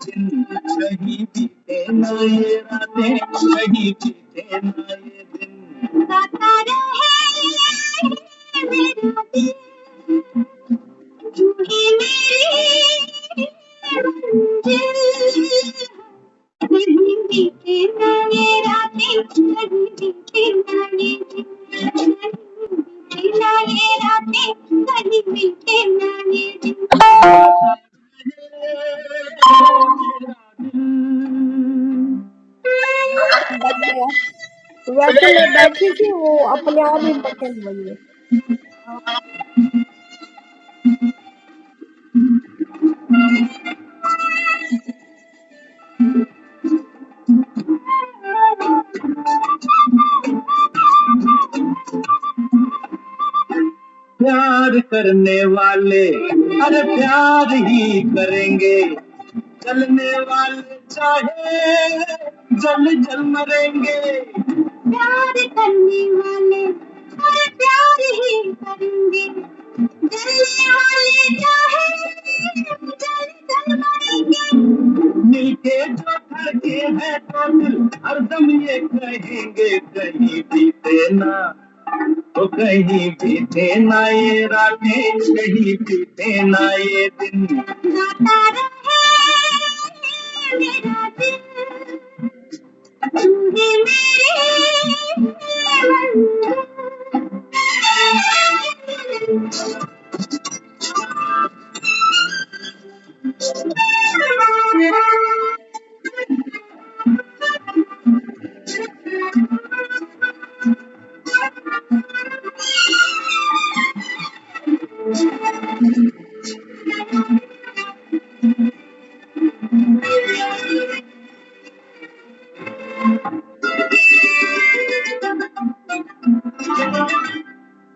दिन, कहीं बीते ना ये रातें, कहीं बीते ना ये दिन। गाता रहे मेरा दिल, तू ही मेरी मंजिल। कहीं बीते ना ये रातें, कहीं बीते ना ये दिन, कहीं बीते ना ये रातें, कहीं बीते ना ये दिन। बच गया। वैसे मैं बैठी थी, वो अपने आप ही पसंद बन गई। प्यार करने वाले अरे प्यार ही करेंगे, चलने वाले चाहे जल जल मरेंगे। प्यार करने वाले अरे प्यार ही करेंगे, जलने वाले चाहे जल जल मरेंगे। मिलके जो धड़के हैं तो दिल हरदम ये कहेंगे, कहीं बीते ना तो कहीं बीते ना ये रातें, कहीं बीते ना ये दिन। गाता रहे मेरा दिल, तू ही मेरी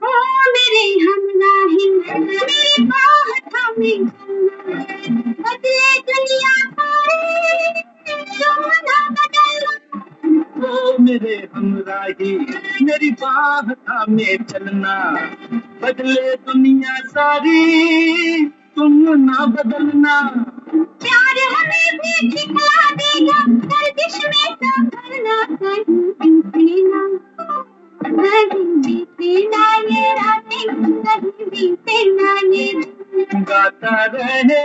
ओ मेरे हमराही, मेरी बाह थामे चलना, बदले दुनिया सारी, तुम ना बदलना। ओ मेरे हमराही, मेरी बाह थामे चलना, बदले दुनिया सारी, तुम ना बदलना। प्यार हमें भी सिखला देगा, गर्दिश में संभलना, कहीं बीते ना, कहीं बीते ना ये रातें, कहीं बीते ना ये दिन। गाता रहे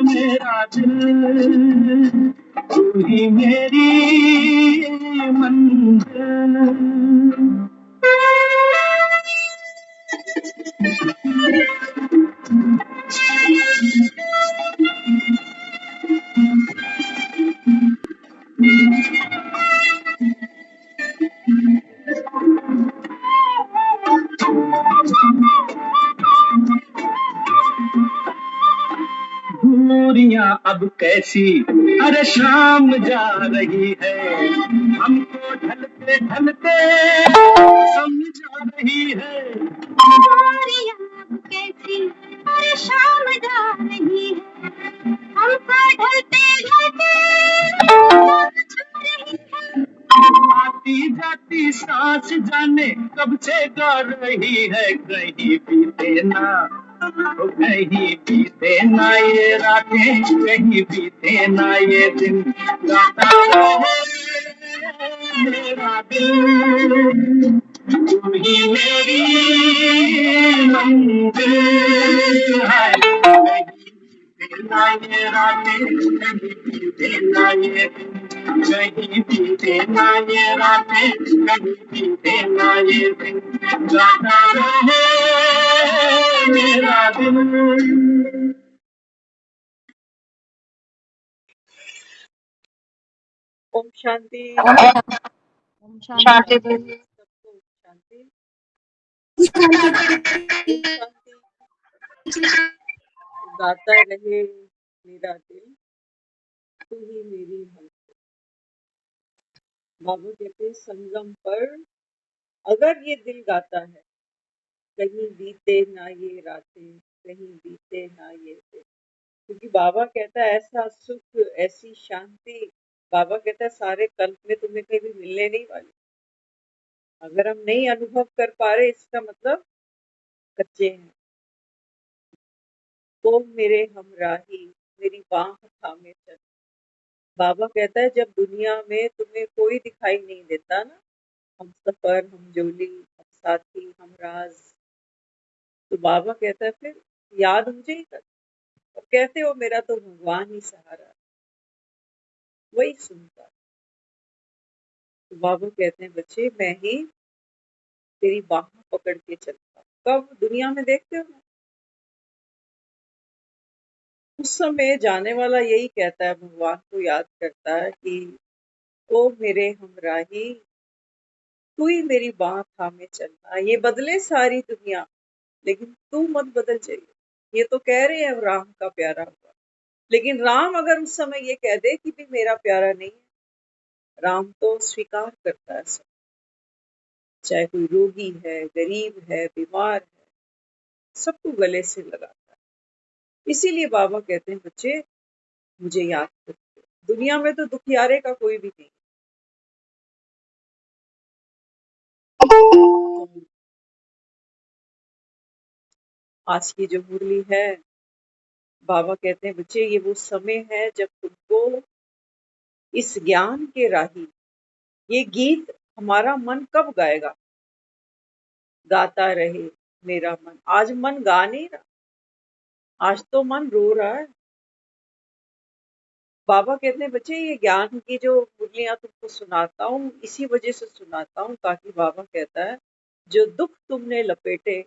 मेरा दिल, तू ही मेरी मंजिल। दूरियां अब कैसी अरे शाम जा रही है, हमको ढलते ढलते समझा रही है। दूरियां अब कैसी अरे शाम जा रही है, हमको ढलते ढलते समझा रही है। आती जाती सांस जाने कब से गा रही है, कहीं बीते ना तो कहीं बीते ना ये रातें, कहीं बीते ना ये दिन। गाता रहे मेरा दिल, तू ही मेरी मंजिल है। कहीं बीते ना ये रातें, कहीं बीते ना ये दिन, कहीं बीते ना ये रातें, कहीं बीते ना ये दिन। गाता रहे मेरा दिल। ओम शांति। ओम शांति। सबको ओम शांति। गाता रहे मेरा दिल, तू ही मेरी मंजिल। बाबा कहते संगम पर अगर ये दिल गाता है, कहीं बीते ना ये रातें, कहीं बीते ना ये दिन। क्योंकि बाबा कहता है ऐसा सुख, ऐसी शांति, बाबा कहता है सारे कल्प में तुम्हें कभी मिलने नहीं वाली। अगर हम नहीं अनुभव कर पा रहे, इसका मतलब कच्चे हैं। तो मेरे हमराही, मेरी बाह थामे चल। बाबा कहता है जब दुनिया में तुम्हें कोई दिखाई नहीं देता ना, हम सफर, हम जोली, हम साथी, हम राज, तो बाबा कहता है फिर याद मुझे ही कर, और कहते हो मेरा तो भगवान ही सहारा, वही सुनता। तो बाबा कहते हैं बच्चे मैं ही तेरी बाह पकड़ के चलता। कब? दुनिया में देखते हो ना, उस समय जाने वाला यही कहता है, भगवान को याद करता है कि ओ मेरे हमराही, तू ही मेरी बाह थामे चलना। ये बदले सारी दुनिया, लेकिन तू मत बदल जाइए। ये तो कह रहे हैं राम का प्यारा हुआ, लेकिन राम अगर उस समय ये कह दे कि भी मेरा प्यारा नहीं है, राम तो स्वीकार करता है सब, चाहे कोई रोगी है, गरीब है, बीमार है, सबको गले से लगाता है। इसीलिए बाबा कहते हैं बच्चे मुझे याद करते हो। दुनिया में तो दुखियारे का कोई भी नहीं। तो आज की जो मुरली है, बाबा कहते हैं बच्चे ये वो समय है जब तुमको इस ज्ञान के राही, ये गीत हमारा मन कब गाएगा? गाता रहे मेरा मन। आज मन गा नहीं रहा, आज तो मन रो रहा है। बाबा कहते हैं बच्चे ये ज्ञान की जो मुरलियां तुमको सुनाता हूँ, इसी वजह से सुनाता हूँ, ताकि बाबा कहता है जो दुख तुमने लपेटे,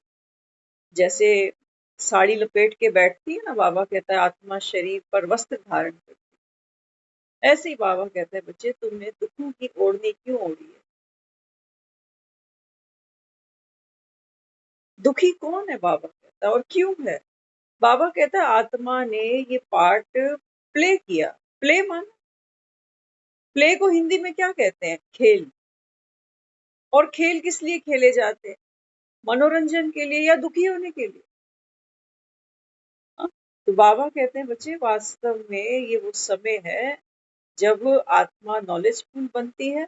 जैसे साड़ी लपेट के बैठती है ना, बाबा कहता है आत्मा शरीर पर वस्त्र धारण करती है। ऐसे ही बाबा कहता है बच्चे तुमने दुखों की ओढ़नी क्यों ओढ़ी है? दुखी कौन है? बाबा कहता है और क्यों है? बाबा कहता है आत्मा ने ये पार्ट प्ले किया। प्ले मान, प्ले को हिंदी में क्या कहते हैं? खेल। और खेल किस लिए खेले जाते हैं? मनोरंजन के लिए या दुखी होने के लिए? हाँ? तो बाबा कहते हैं बच्चे वास्तव में ये वो समय है जब आत्मा नॉलेजफुल बनती है।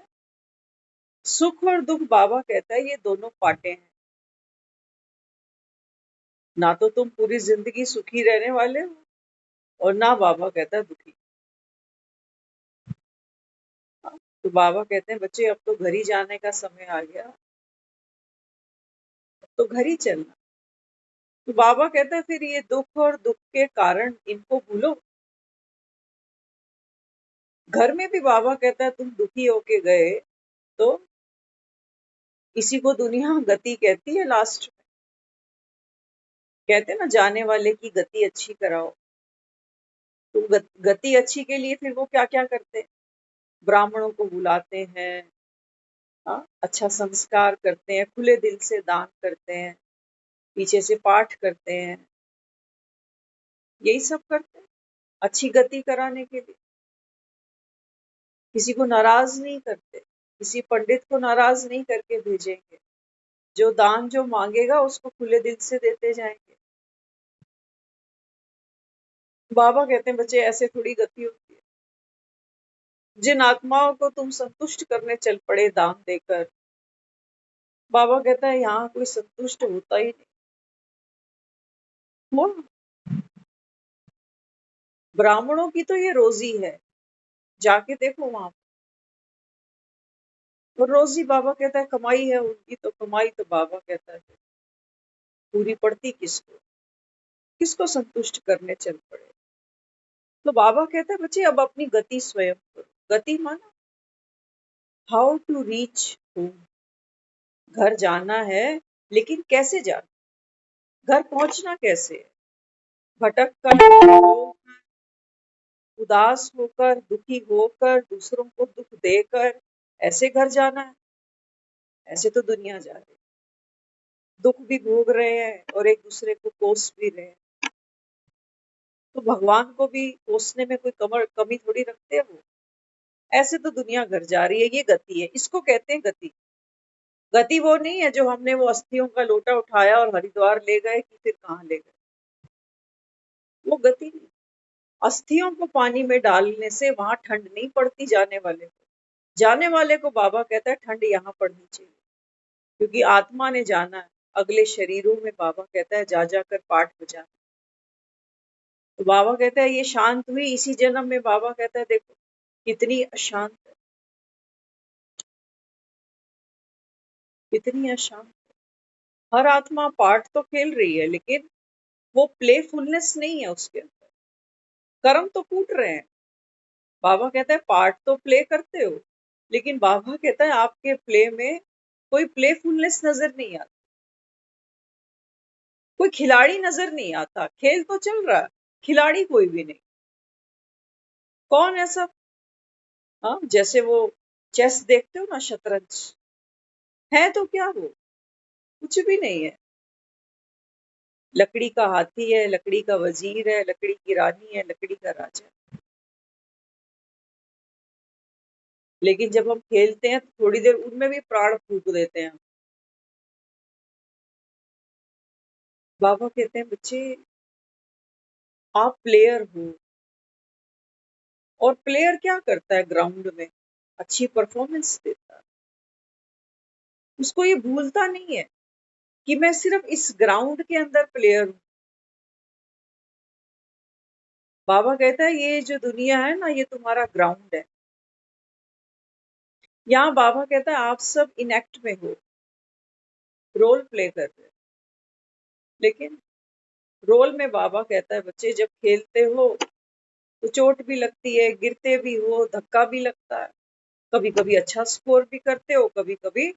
सुख और दुख, बाबा कहता है ये दोनों पार्टे हैं। ना तो तुम पूरी जिंदगी सुखी रहने वाले हो, और ना बाबा कहता है दुखी। हाँ? तो बाबा कहते हैं बच्चे अब तो घर ही जाने का समय आ गया, अब तो घर ही चलना। तो बाबा कहता है फिर ये दुख और दुख के कारण इनको भूलो। घर में भी बाबा कहता है तुम दुखी होके गए तो इसी को दुनिया गति कहती है। लास्ट में कहते हैं ना जाने वाले की गति अच्छी कराओ। तो गति अच्छी के लिए फिर वो क्या क्या करते हैं? ब्राह्मणों को बुलाते हैं, हाँ, अच्छा संस्कार करते हैं, खुले दिल से दान करते हैं, पीछे से पाठ करते हैं, यही सब करते हैं अच्छी गति कराने के लिए। किसी को नाराज नहीं करते, किसी पंडित को नाराज नहीं करके भेजेंगे। जो दान जो मांगेगा उसको खुले दिल से देते जाएंगे। बाबा कहते हैं बच्चे ऐसे थोड़ी गति होती है। जिन आत्माओं को तुम संतुष्ट करने चल पड़े दान देकर, बाबा कहता है यहाँ कोई संतुष्ट होता ही नहीं। वो ब्राह्मणों की तो ये रोजी है, जाके देखो वहां पर। और रोजी बाबा कहता है कमाई है उनकी, तो कमाई तो बाबा कहता है पूरी पड़ती किसको? किसको संतुष्ट करने चल पड़े? तो बाबा कहता है बच्चे अब अपनी गति स्वयं करो। गति माना हाउ टू रीच होम। घर जाना है, लेकिन कैसे जाना? घर पहुंचना कैसे है? भटक कर, उदास होकर, दुखी होकर, दूसरों को दुख देकर, ऐसे घर जाना है? ऐसे तो दुनिया जा रही है, दुख भी भोग रहे हैं और एक दूसरे को कोस भी रहे हैं। तो भगवान को भी कोसने में कोई कमी थोड़ी रखते हैं वो। ऐसे तो दुनिया घर जा रही है, ये गति है, इसको कहते हैं गति। गति वो नहीं है जो हमने वो अस्थियों का लोटा उठाया और हरिद्वार ले गए कि फिर कहाँ ले गए, वो गति नहीं। अस्थियों को पानी में डालने से वहां ठंड नहीं पड़ती जाने वाले को। जाने वाले को बाबा कहता है ठंड यहाँ पड़नी चाहिए, क्योंकि आत्मा ने जाना है अगले शरीरों में। बाबा कहता है जा जाकर पाठ बजाना। तो बाबा कहता है ये शांत हुई, इसी जन्म में बाबा कहता है देखो कितनी अशांत है, कितनी अशांत। हर आत्मा पार्ट तो खेल रही है, लेकिन वो प्लेफुलनेस नहीं है उसके अंदर। कर्म तो कूट रहे हैं। बाबा कहता है पार्ट तो प्ले करते हो, लेकिन बाबा कहता है आपके प्ले में कोई प्लेफुलनेस नजर नहीं आता, कोई खिलाड़ी नजर नहीं आता। खेल तो चल रहा है, खिलाड़ी कोई भी नहीं। कौन ऐसा? हाँ, जैसे वो चेस देखते हो ना, शतरंज है तो क्या वो कुछ भी नहीं है। लकड़ी का हाथी है, लकड़ी का वजीर है, लकड़ी की रानी है, लकड़ी का राजा है। लेकिन जब हम खेलते हैं तो थोड़ी देर उनमें भी प्राण फूंक देते हैं। बाबा कहते हैं बच्चे आप प्लेयर हो। और प्लेयर क्या करता है ग्राउंड में? अच्छी परफॉर्मेंस देता है। उसको ये भूलता नहीं है कि मैं सिर्फ इस ग्राउंड के अंदर प्लेयर हूँ। बाबा कहता है ये जो दुनिया है ना, ये तुम्हारा ग्राउंड है। यहाँ बाबा कहता है आप सब इनएक्ट में हो, रोल प्ले कर रहे हो। लेकिन रोल में बाबा कहता है बच्चे जब खेलते हो तो चोट भी लगती है, गिरते भी हो, धक्का भी लगता है। कभी कभी अच्छा स्कोर भी करते हो, कभी कभी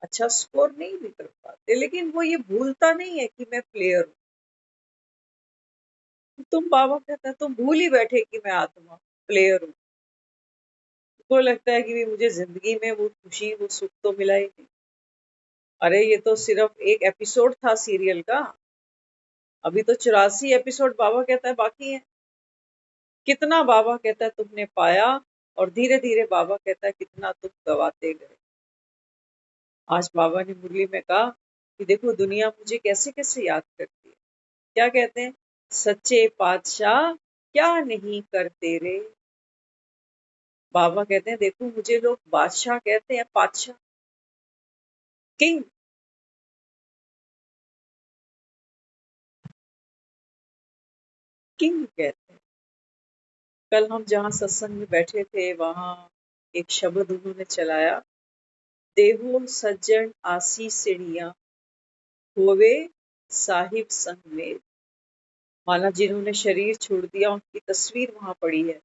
अच्छा स्कोर नहीं भी कर पाते, लेकिन वो ये भूलता नहीं है कि मैं प्लेयर हूँ। तुम, बाबा कहता है तुम भूल ही बैठे कि मैं आत्मा प्लेयर हूँ। तो लगता है कि भी मुझे जिंदगी में वो खुशी वो सुख तो मिला ही नहीं। अरे ये तो सिर्फ एक एपिसोड था सीरियल का, अभी तो 84 एपिसोड बाबा कहता है बाकी है। कितना बाबा कहता है तुमने पाया, और धीरे धीरे बाबा कहता है कितना तुम गवाते गए। आज बाबा ने मुरली में कहा कि देखो दुनिया मुझे कैसे कैसे याद करती है। क्या कहते हैं? सच्चे पातशाह क्या नहीं करते रे। बाबा कहते हैं देखो मुझे लोग बादशाह कहते हैं, पातशाह, किंग। किंग कहते हैं। कल हम जहाँ सत्संग में बैठे थे वहां एक शब्द उन्होंने चलाया, देवो सज्जन आसीसनिया होवे साहिब संग में। माना जिन्होंने शरीर छोड़ दिया उनकी तस्वीर वहां पड़ी है,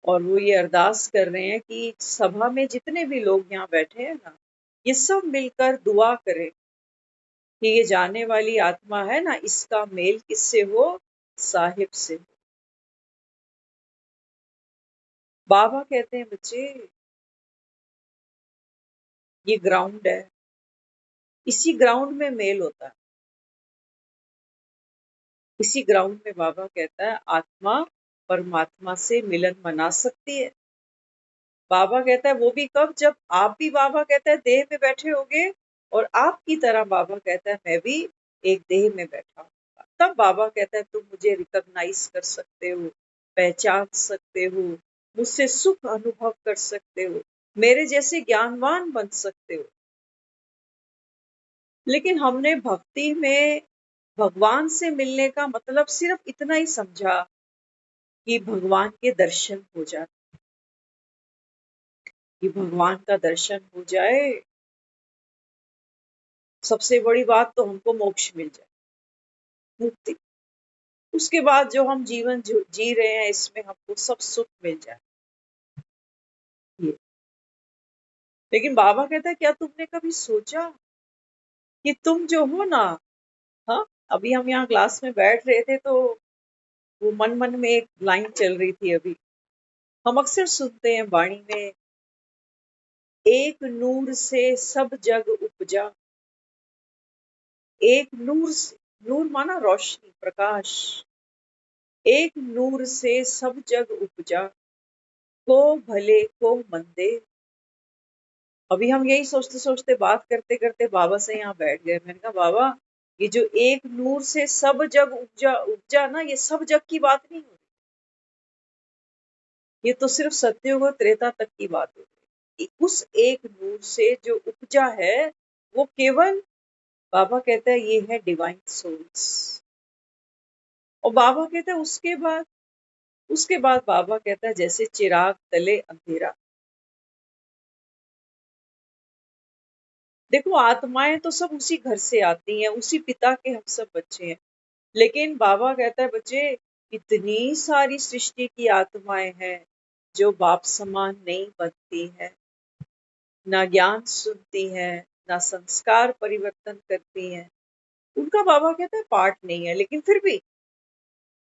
और वो ये अरदास कर रहे हैं कि सभा में जितने भी लोग यहाँ बैठे हैं ना, ये सब मिलकर दुआ करें कि ये जाने वाली आत्मा है ना, इसका मेल किससे हो? साहिब से हो। बाबा कहते हैं बच्चे ये ग्राउंड है, इसी ग्राउंड में मेल होता है। इसी ग्राउंड में बाबा कहता है आत्मा परमात्मा से मिलन मना सकती है। बाबा कहता है वो भी कब? जब आप भी, बाबा कहता है, देह में बैठे होगे, और आपकी तरह बाबा कहता है मैं भी एक देह में बैठा हूँ। तब बाबा कहता है तुम मुझे रिकॉग्नाइज कर सकते हो, पहचान सकते हो, मुझसे सुख अनुभव कर सकते हो, मेरे जैसे ज्ञानवान बन सकते हो। लेकिन हमने भक्ति में भगवान से मिलने का मतलब सिर्फ इतना ही समझा कि भगवान के दर्शन हो जाए, कि भगवान का दर्शन हो जाए। सबसे बड़ी बात तो हमको मोक्ष मिल जाए, मुक्ति। उसके बाद जो हम जीवन जी रहे हैं इसमें हमको सब सुख मिल जाए ये। लेकिन बाबा कहता है क्या तुमने कभी सोचा कि तुम जो हो ना, हाँ, अभी हम यहाँ क्लास में बैठ रहे थे तो वो मन मन में एक लाइन चल रही थी। अभी हम अक्सर सुनते हैं वाणी में, एक नूर से सब जग उपजा। एक नूर से, नूर माना रोशनी, प्रकाश। एक नूर से सब जग उपजा, को भले को मंदे। अभी हम यही सोचते सोचते, बात करते करते बाबा से यहाँ बैठ गए। मैंने कहा बाबा ये जो एक नूर से सब जग उपजा उपजा ना, ये सब जग की बात नहीं हो रही, ये तो सिर्फ सत्ययुग और त्रेता तक की बात हो रही। उस एक नूर से जो उपजा है वो केवल, बाबा कहता है ये है डिवाइन सोल्स। और बाबा कहता है उसके बाद बाबा कहता है जैसे चिराग तले अंधेरा। देखो आत्माएं तो सब उसी घर से आती हैं, उसी पिता के हम सब बच्चे हैं। लेकिन बाबा कहता है बच्चे, इतनी सारी सृष्टि की आत्माएं हैं जो बाप समान नहीं बनती हैं, ना ज्ञान सुनती हैं, ना संस्कार परिवर्तन करती हैं। उनका बाबा कहता है पाठ नहीं है, लेकिन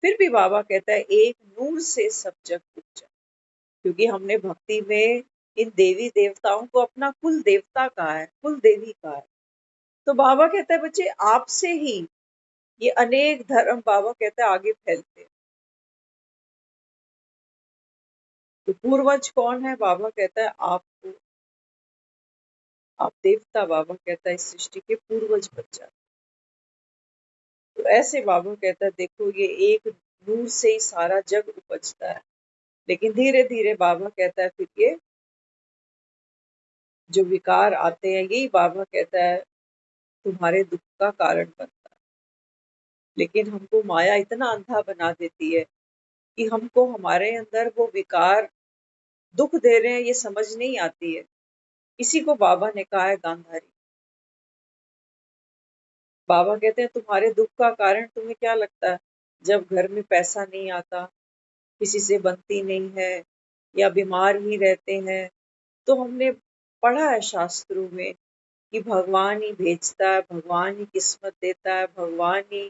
फिर भी बाबा कहता है एक नूर से सब जग उपजा। क्योंकि हमने भक्ति में इन देवी देवताओं को अपना कुल देवता कहा है, कुल देवी कहा है। तो बाबा कहता है बच्चे आपसे ही ये अनेक धर्म बाबा कहता है आगे फैलते हैं। तो पूर्वज कौन है? बाबा कहता है आपको, आप देवता बाबा कहता है इस सृष्टि के पूर्वज बन जाते। तो ऐसे बाबा कहता है देखो ये एक नूर से ही सारा जग उपजता है। लेकिन धीरे धीरे बाबा कहता है फिर ये जो विकार आते हैं यही बाबा कहता है तुम्हारे दुख का कारण बनता है। लेकिन हमको माया इतना अंधा बना देती है कि हमको हमारे अंदर वो विकार दुख दे रहे हैं ये समझ नहीं आती है। इसी को बाबा ने कहा है गांधारी। बाबा कहते हैं तुम्हारे दुख का कारण तुम्हें क्या लगता है? जब घर में पैसा नहीं आता, किसी से बनती नहीं है, या बीमार ही रहते हैं, तो हमने पढ़ा है शास्त्रों में कि भगवान ही भेजता है, भगवान ही किस्मत देता है, भगवान ही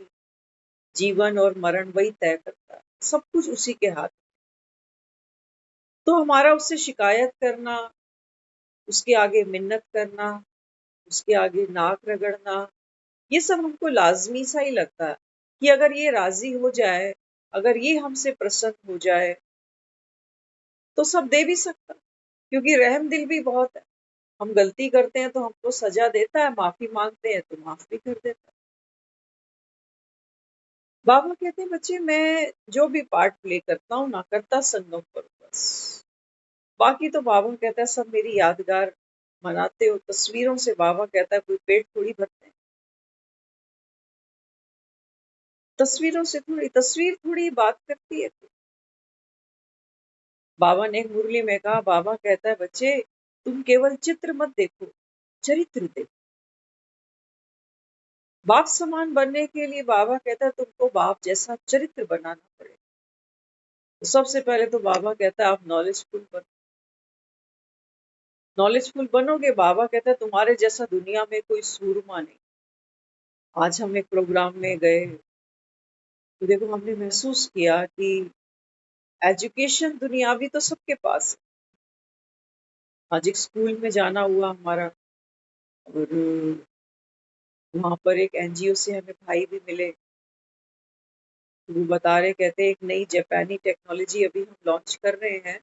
जीवन और मरण वही तय करता है, सब कुछ उसी के हाथ। तो हमारा उससे शिकायत करना, उसके आगे मिन्नत करना, उसके आगे नाक रगड़ना, ये सब हमको लाजमी सा ही लगता है कि अगर ये राजी हो जाए, अगर ये हमसे प्रसन्न हो जाए तो सब दे भी सकता, क्योंकि रहम दिल भी बहुत है। हम गलती करते हैं तो हमको सजा देता है, माफी मांगते हैं तो माफ भी कर देता है। बाबा कहते हैं बच्चे मैं जो भी पार्ट प्ले करता हूँ ना, करता संगम पर बस, बाकी तो बाबा कहता है सब मेरी यादगार मनाते हो। तस्वीरों से बाबा कहता है कोई पेट थोड़ी भरते हैं, तस्वीरों से थोड़ी, तस्वीर थोड़ी बात करती है। बाबा ने एक मुरली में कहा, बाबा कहता है बच्चे तुम केवल चित्र मत देखो, चरित्र देखो। बाप समान बनने के लिए बाबा कहता है तुमको बाप जैसा चरित्र बनाना पड़ेगा। तो सबसे पहले तो बाबा कहता है आप नॉलेजफुल बनो। नॉलेजफुल बनोगे, बाबा कहता है तुम्हारे जैसा दुनिया में कोई सूरमा नहीं। आज हम एक प्रोग्राम में गए तो देखो हमने महसूस किया कि एजुकेशन दुनियावी तो सबके पास है। आज एक स्कूल में जाना हुआ हमारा, और वहां पर एक एनजीओ से हमें भाई भी मिले। तो वो बता रहे, कहते हैं एक नई जापानी टेक्नोलॉजी अभी हम लॉन्च कर रहे हैं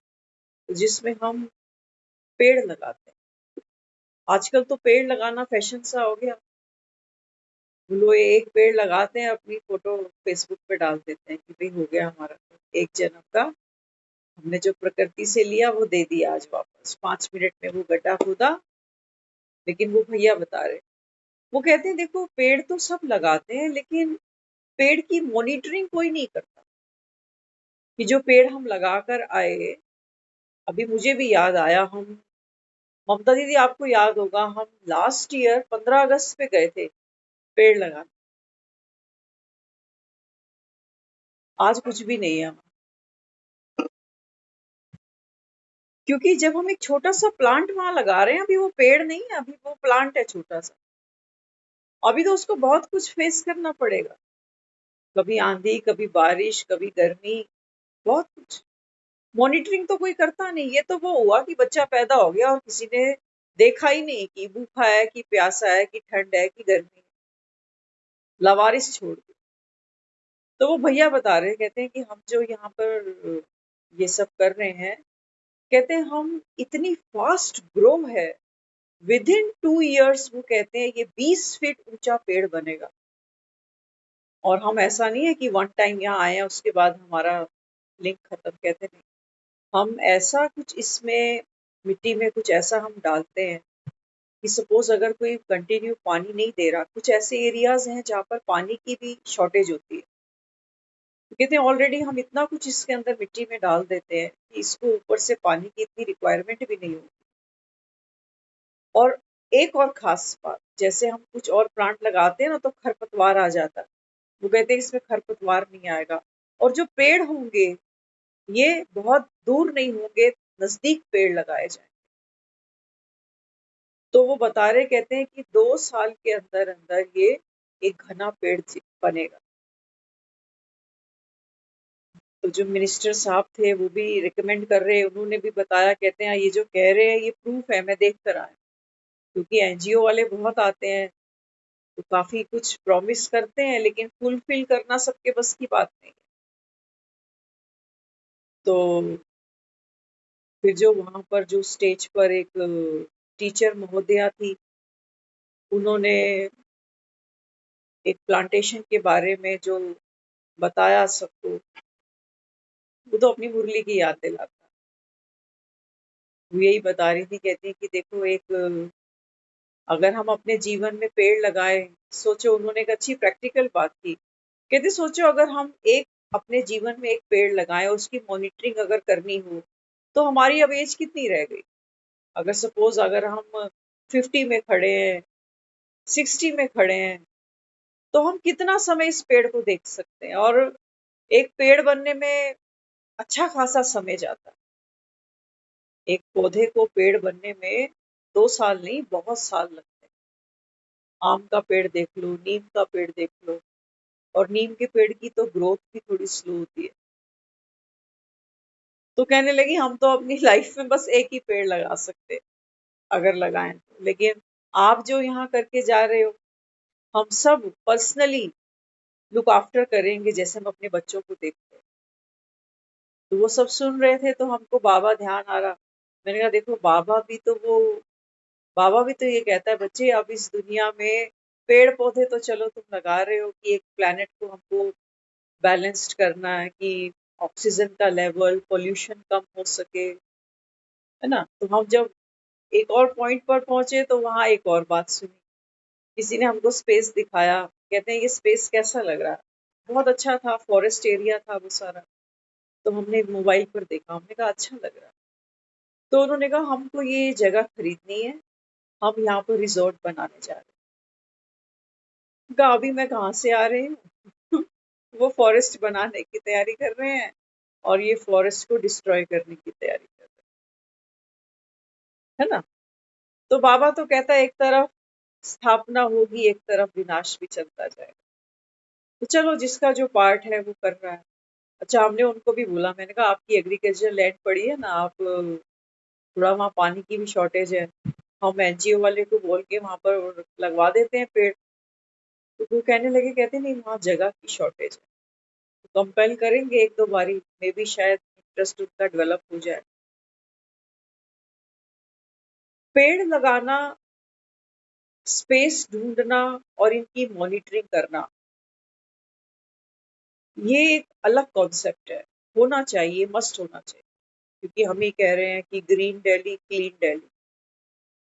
जिसमें हम पेड़ लगाते हैं। आजकल तो पेड़ लगाना फैशन सा हो गया। वो लोग एक पेड़ लगाते हैं, अपनी फोटो फेसबुक पे डाल देते हैं कि भाई हो गया हमारा एक जन्म का, हमने जो प्रकृति से लिया वो दे दिया आज वापस। 5 मिनट में वो गड्ढा खोदा। लेकिन वो भैया बता रहे, वो कहते हैं देखो पेड़ तो सब लगाते हैं, लेकिन पेड़ की मॉनिटरिंग कोई नहीं करता कि जो पेड़ हम लगा कर आए। अभी मुझे भी याद आया, हम ममता दीदी आपको याद होगा हम लास्ट ईयर 15 अगस्त पे गए थे पेड़ लगाने। आज कुछ भी नहीं है, क्योंकि जब हम एक छोटा सा प्लांट वहां लगा रहे हैं, अभी वो पेड़ नहीं है, अभी वो प्लांट है छोटा सा। अभी तो उसको बहुत कुछ फेस करना पड़ेगा, कभी आंधी, कभी बारिश, कभी गर्मी, बहुत कुछ। मॉनिटरिंग तो कोई करता नहीं। ये तो वो हुआ कि बच्चा पैदा हो गया और किसी ने देखा ही नहीं कि भूखा है कि प्यासा है कि ठंड है कि गर्मी है, लावारिस छोड़ दी। तो वो भैया बता रहे, कहते हैं कि हम जो यहाँ पर ये सब कर रहे हैं, कहते हैं हम इतनी फास्ट ग्रो है, विद इन 2 इयर्स वो कहते हैं ये 20 फीट ऊंचा पेड़ बनेगा। और हम ऐसा नहीं है कि वन टाइम यहाँ आए हैं उसके बाद हमारा लिंक खत्म, कहते नहीं। हम ऐसा कुछ इसमें मिट्टी में कुछ ऐसा हम डालते हैं कि सपोज अगर कोई कंटिन्यू पानी नहीं दे रहा, कुछ ऐसे एरियाज हैं जहाँ पर पानी की भी शॉर्टेज होती है, कहते हैं ऑलरेडी हम इतना कुछ इसके अंदर मिट्टी में डाल देते हैं कि इसको ऊपर से पानी की इतनी रिक्वायरमेंट भी नहीं होती। और एक और खास बात, जैसे हम कुछ और प्लांट लगाते हैं ना तो खरपतवार आ जाता है, वो कहते हैं इसमें खरपतवार नहीं आएगा। और जो पेड़ होंगे ये बहुत दूर नहीं होंगे, नजदीक पेड़ लगाए जाएं। तो वो बता रहे, कहते हैं कि 2 साल के अंदर अंदर ये एक घना पेड़ बनेगा। तो जो मिनिस्टर साहब थे वो भी रिकमेंड कर रहे हैं, उन्होंने भी बताया, कहते हैं ये जो कह रहे हैं ये प्रूफ है, मैं देख कर आया। क्योंकि एनजीओ वाले बहुत आते हैं तो काफी कुछ प्रॉमिस करते हैं, लेकिन फुलफिल करना सबके बस की बात नहीं है। तो फिर जो वहां पर जो स्टेज पर एक टीचर महोदया थी, उन्होंने एक प्लांटेशन के बारे में जो बताया सबको, वो तो अपनी मुरली की याद दिलाता। वो यही बता रही थी, कहती कि देखो एक अगर हम अपने जीवन में पेड़ लगाएं, सोचो, उन्होंने एक अच्छी प्रैक्टिकल बात की। कहते सोचो अगर हम एक अपने जीवन में एक पेड़ लगाएं और उसकी मॉनिटरिंग अगर करनी हो, तो हमारी अब एज कितनी रह गई। अगर सपोज अगर हम 50 में खड़े हैं, 60 में खड़े हैं, तो हम कितना समय इस पेड़ को देख सकते हैं। और एक पेड़ बनने में अच्छा खासा समय जाता है। एक पौधे को पेड़ बनने में 2 साल नहीं, बहुत साल लगते हैं। आम का पेड़ देख लो, नीम का पेड़ देख लो, और नीम के पेड़ की तो ग्रोथ भी थोड़ी स्लो होती है। तो कहने लगी हम तो अपनी लाइफ में बस एक ही पेड़ लगा सकते अगर लगाएं तो, लेकिन आप जो यहाँ करके जा रहे हो, हम सब पर्सनली लुक आफ्टर करेंगे, जैसे हम अपने बच्चों को देखते हैं। तो वो सब सुन रहे थे तो हमको बाबा ध्यान आ रहा। मैंने कहा देखो, बाबा भी तो ये कहता है बच्चे, अब इस दुनिया में पेड़ पौधे तो चलो तुम लगा रहे हो कि एक प्लेनेट को हमको बैलेंस्ड करना है, कि ऑक्सीजन का लेवल, पोल्यूशन कम हो सके, है ना। तो हम जब एक और पॉइंट पर पहुंचे तो वहां एक और बात सुनी। किसी ने हमको स्पेस दिखाया, कहते हैं ये स्पेस कैसा लग रहा है। बहुत अच्छा था, फॉरेस्ट एरिया था वो सारा। तो हमने मोबाइल पर देखा, हमने कहा अच्छा लग रहा है। तो उन्होंने कहा हमको ये जगह खरीदनी है, हम यहाँ पर रिजॉर्ट बनाने जा रहे हैं। कहा अभी मैं कहाँ से आ रही हूँ। वो फॉरेस्ट बनाने की तैयारी कर रहे हैं और ये फॉरेस्ट को डिस्ट्रॉय करने की तैयारी कर रहे हैं, है ना। तो बाबा तो कहता है एक तरफ स्थापना होगी, एक तरफ विनाश भी चलता जाएगा। तो चलो, जिसका जो पार्ट है वो कर रहा है। अच्छा, हमने उनको भी बोला, मैंने कहा आपकी एग्रीकल्चर लैंड पड़ी है ना, आप थोड़ा वहाँ पानी की भी शॉर्टेज है, हम एनजीओ वाले को बोल के वहां पर लगवा देते हैं पेड़। तो वो कहने लगे, कहते नहीं वहाँ जगह की शॉर्टेज है, तो कंपेल करेंगे एक दो बारी, मे बी शायद इंटरेस्ट उनका डेवलप हो जाए। पेड़ लगाना, स्पेस ढूंढना और इनकी मॉनिटरिंग करना, ये एक अलग कॉन्सेप्ट है। होना चाहिए, मस्ट होना चाहिए, क्योंकि हम ही कह रहे हैं कि ग्रीन दिल्ली, क्लीन दिल्ली।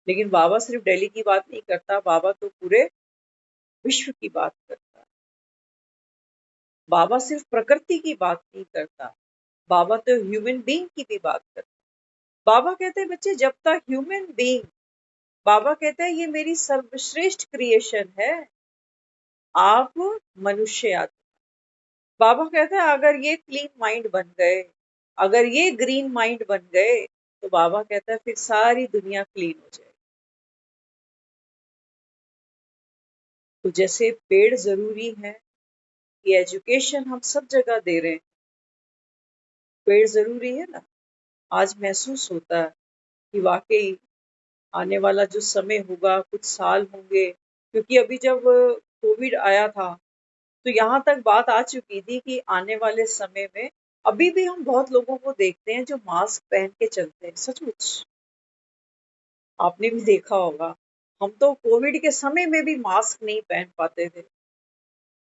लेकिन बाबा सिर्फ दिल्ली की बात नहीं करता, बाबा तो पूरे विश्व की बात करता है। बाबा सिर्फ प्रकृति की बात नहीं करता, बाबा तो ह्यूमन बीइंग की भी बात करता है। बाबा कहते हैं बच्चे, जब तक ह्यूमन बीइंग, बाबा कहते हैं ये मेरी सर्वश्रेष्ठ क्रिएशन है, आप मनुष्य आदि। बाबा कहते हैं अगर ये क्लीन माइंड बन गए, अगर ये ग्रीन माइंड बन गए, तो बाबा कहता है फिर सारी दुनिया क्लीन हो जाएगी। तो जैसे पेड़ जरूरी है, ये एजुकेशन हम सब जगह दे रहे हैं, पेड़ जरूरी है ना। आज महसूस होता है कि वाकई आने वाला जो समय होगा, कुछ साल होंगे, क्योंकि अभी जब कोविड आया था तो यहाँ तक बात आ चुकी थी कि आने वाले समय में अभी भी हम बहुत लोगों को देखते हैं जो मास्क पहन के चलते हैं। सचमुच आपने भी देखा होगा, हम तो कोविड के समय में भी मास्क नहीं पहन पाते थे।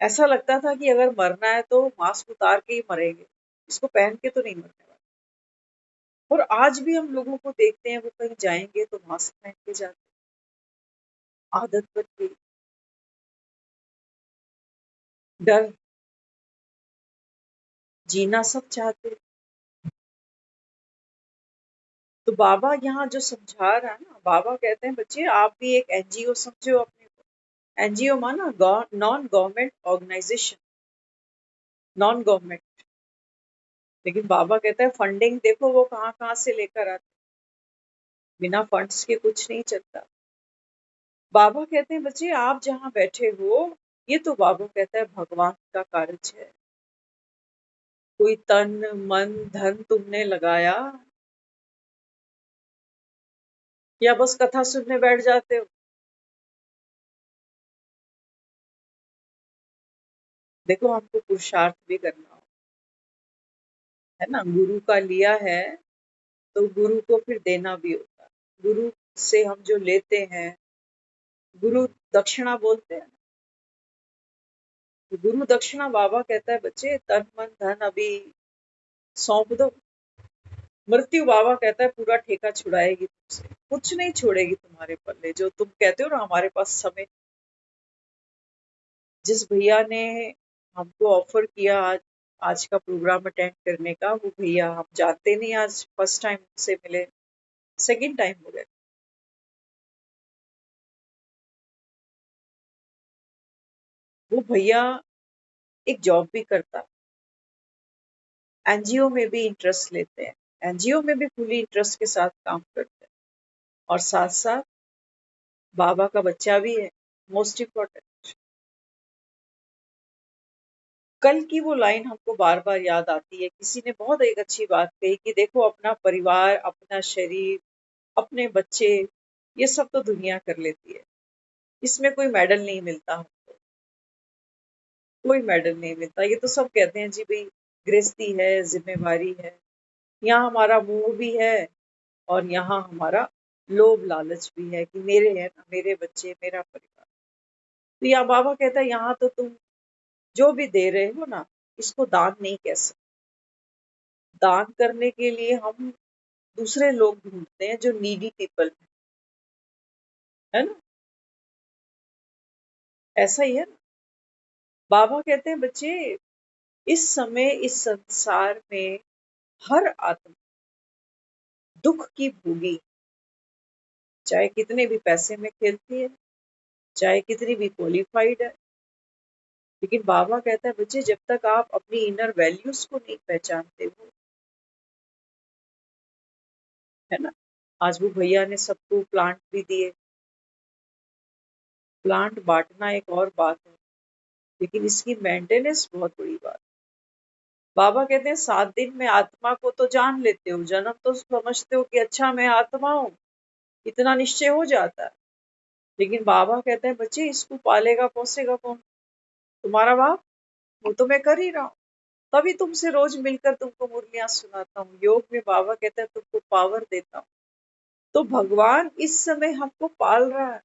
ऐसा लगता था कि अगर मरना है तो मास्क उतार के ही मरेंगे, इसको पहन के तो नहीं मरने वाले। और आज भी हम लोगों को देखते हैं, वो कहीं जाएंगे तो मास्क पहन के जाते हैं। आदत बन गई। डर, जीना सब चाहते हैं। तो बाबा यहाँ जो समझा रहा है ना, बाबा कहते हैं बच्चे आप भी एक एनजीओ समझो अपने को। एनजीओ माना non government organisation, non government. लेकिन बाबा कहते हैं फंडिंग देखो वो कहाँ कहाँ से लेकर आते, बिना फंड्स के कुछ नहीं चलता। बाबा कहते हैं बच्चे आप जहाँ बैठे हो, ये तो बाबा कहता है भगवान का कार्य है। कोई तन मन धन तुमने लगाया या बस कथा सुनने बैठ जाते हो? देखो हमको पुरुषार्थ भी करना हो, है ना। गुरु का लिया है तो गुरु को फिर देना भी होता है। गुरु से हम जो लेते हैं, गुरु दक्षिणा बोलते हैं। तो गुरु दक्षिणा बाबा कहता है बच्चे तन मन धन अभी सौंप दो। मृत्यु बाबा कहता है पूरा ठेका छुड़ाएगी तुमसे, कुछ नहीं छोड़ेगी तुम्हारे पल्ले। जो तुम कहते हो ना हमारे पास समय, जिस भैया ने हमको ऑफर किया आज का प्रोग्राम अटेंड करने का, वो भैया हम जानते नहीं, आज फर्स्ट टाइम से मिले, सेकंड टाइम हो गए। वो भैया एक जॉब भी करता है, एनजीओ में भी इंटरेस्ट लेते हैं, एनजीओ में भी फुली इंटरेस्ट के साथ काम करते हैं, और साथ साथ बाबा का बच्चा भी है। मोस्ट इम्पोर्टेंट, कल की वो लाइन हमको बार बार याद आती है। किसी ने बहुत एक अच्छी बात कही कि देखो अपना परिवार, अपना शरीर, अपने बच्चे, ये सब तो दुनिया कर लेती है, इसमें कोई मेडल नहीं मिलता हमको, कोई मेडल नहीं मिलता। ये तो सब कहते हैं जी भाई गृहस्थी है, जिम्मेवारी है। यहाँ हमारा मुंह भी है और यहाँ हमारा लोभ लालच भी है कि मेरे है ना, मेरे बच्चे, मेरा परिवार। तो यहाँ बाबा कहता है यहाँ तो तुम जो भी दे रहे हो ना, इसको दान नहीं कह सकते। दान करने के लिए हम दूसरे लोग ढूंढते हैं जो नीडी पीपल है ना, ऐसा ही है ना। बाबा कहते हैं बच्चे इस समय इस संसार में हर आत्मा दुख की भोगी, चाहे कितने भी पैसे में खेलती है, चाहे कितनी भी क्वालिफाइड है। लेकिन बाबा कहता है बच्चे जब तक आप अपनी इनर वैल्यूज को नहीं पहचानते हो, है ना। आज वो भैया ने सबको प्लांट भी दिए, प्लांट बांटना एक और बात है, लेकिन इसकी मेंटेनेंस बहुत बड़ी बात। बाबा कहते हैं 7 दिन में आत्मा को तो जान लेते हो, जन्म तो समझते हो कि अच्छा मैं आत्मा हूँ, इतना निश्चय हो जाता है। लेकिन बाबा कहते हैं बच्चे इसको पालेगा पोसेगा कौन? तुम्हारा बाप। वो तो मैं कर ही रहा हूँ, तभी तुमसे रोज मिलकर तुमको मुरलियां सुनाता हूँ। योग में बाबा कहता है तुमको पावर देता हूँ। तो भगवान इस समय हमको पाल रहा है,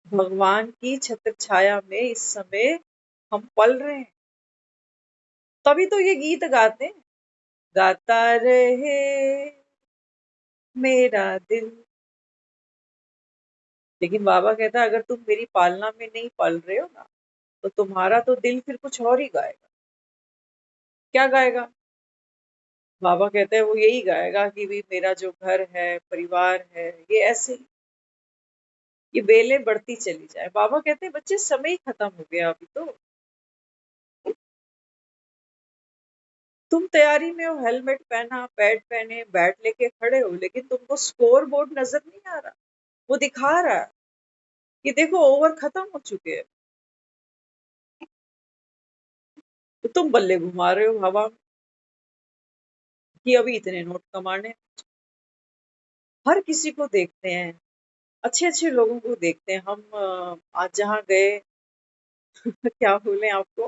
भगवान की छत्र छाया में इस समय हम पल रहे हैं। तभी तो ये गीत गाते हैं, गाता रहे मेरा दिल। लेकिन बाबा कहता है अगर तुम मेरी पालना में नहीं पल रहे हो ना, तो तुम्हारा तो दिल फिर कुछ और ही गाएगा। क्या गाएगा? बाबा कहते हैं वो यही गाएगा कि भी मेरा जो घर है, परिवार है, ये ऐसे ही ये बेलें बढ़ती चली जाए। बाबा कहते हैं बच्चे समय ही खत्म हो गया अभी तो। तुम तैयारी में हो, हेलमेट पहना, पैड पहने, बैट लेके खड़े हो, लेकिन तुमको स्कोर बोर्ड नजर नहीं आ रहा। वो दिखा रहा है कि देखो ओवर खत्म हो चुके हैं, तो तुम बल्ले घुमा रहे हो हवा में कि अभी इतने नोट कमाने। हर किसी को देखते हैं, अच्छे अच्छे लोगों को देखते हैं हम। आज जहाँ गए क्या बोले आपको,